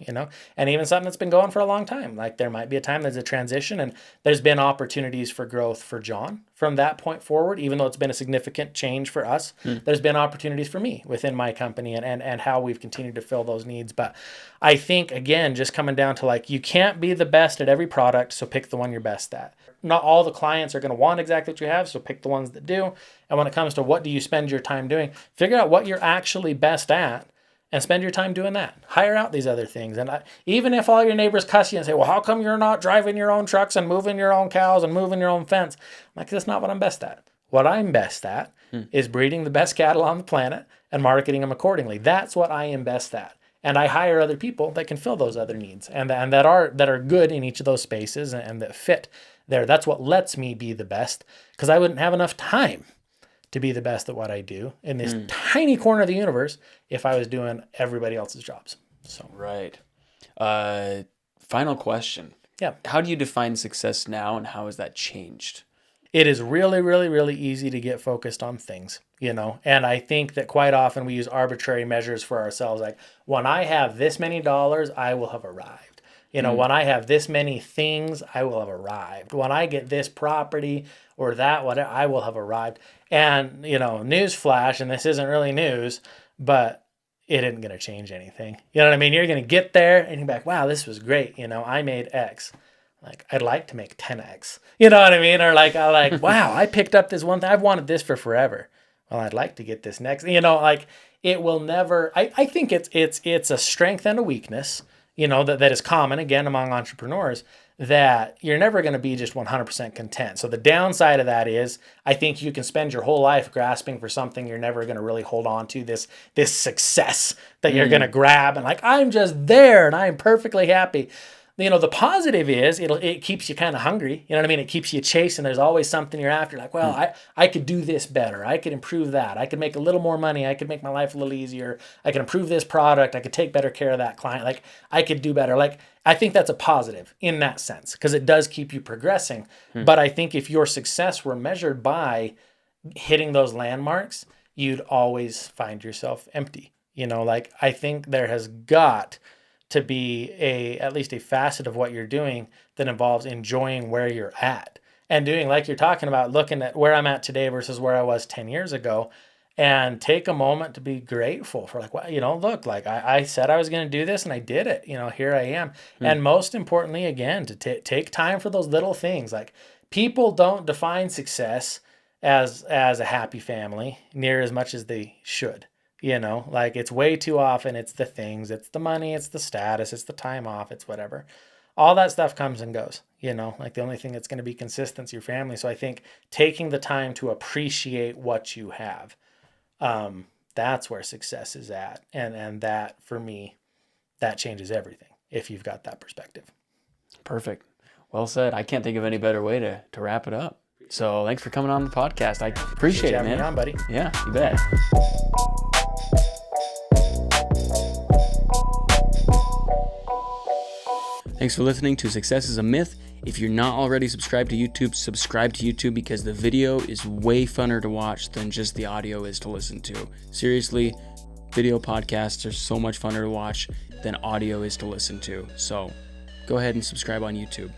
and even something that's been going for a long time. Like there might be a time there's a transition, and there's been opportunities for growth for John from that point forward, even though it's been a significant change for us. There's been opportunities for me within my company and how we've continued to fill those needs. But I think, again, just coming down to like, you can't be the best at every product, so pick the one you're best at. Not all the clients are going to want exactly what you have, so pick the ones that do. And when it comes to what do you spend your time doing, figure out what you're actually best at and spend your time doing that. Hire out these other things. And even if all your neighbors cuss you and say, well, how come you're not driving your own trucks and moving your own cows and moving your own fence? I'm like, that's not what I'm best at. What I'm best at is breeding the best cattle on the planet and marketing them accordingly. That's what I am best at. And I hire other people that can fill those other needs and that are good in each of those spaces and that fit there. That's what lets me be the best, because I wouldn't have enough time to be the best at what I do in this tiny corner of the universe if I was doing everybody else's jobs. So right. Final question. Yeah. How do you define success now, and how has that changed? It is really, really, really easy to get focused on things, and I think that quite often we use arbitrary measures for ourselves. Like, when I have this many dollars, I will have arrived. When I have this many things, I will have arrived. When I get this property or that, whatever, I will have arrived. And, news flash, and this isn't really news, but it isn't going to change anything. You know what I mean? You're going to get there and you're like, wow, this was great. I made X. Like, I'd like to make 10X. You know what I mean? Or wow, I picked up this one thing. I've wanted this for forever. Well, I'd like to get this next. It will never, I think it's a strength and a weakness, that is common, again, among entrepreneurs, that you're never going to be just 100% content. So the downside of that is, I think you can spend your whole life grasping for something you're never going to really hold on to, this success that you're going to grab and like, I'm just there and I'm perfectly happy. The positive is it keeps you kind of hungry. You know what I mean? It keeps you chasing. There's always something you're after. Like, well, I could do this better. I could improve that. I could make a little more money. I could make my life a little easier. I could improve this product. I could take better care of that client. Like, I could do better. Like, I think that's a positive in that sense, because it does keep you progressing. But I think if your success were measured by hitting those landmarks, you'd always find yourself empty. I think there has got to be at least a facet of what you're doing that involves enjoying where you're at and doing, like you're talking about, looking at where I'm at today versus where I was 10 years ago and take a moment to be grateful for like, well, look, like I said I was going to do this and I did it, here I am. And most importantly, again, to take time for those little things. Like, people don't define success as a happy family near as much as they should. Like, it's way too often it's the things, it's the money, it's the status, it's the time off, it's whatever. All that stuff comes and goes. Like, the only thing that's going to be consistent is your family. So I think taking the time to appreciate what you have, that's where success is at. And that, for me, that changes everything if you've got that perspective. Perfect. Well said. I can't think of any better way to wrap it up. So thanks for coming on the podcast. I appreciate it, man. Me on, buddy. Yeah, you bet. Thanks for listening to Success is a Myth. If you're not already subscribed to YouTube, subscribe to YouTube, because the video is way funner to watch than just the audio is to listen to. Seriously, video podcasts are so much funner to watch than audio is to listen to. So go ahead and subscribe on YouTube.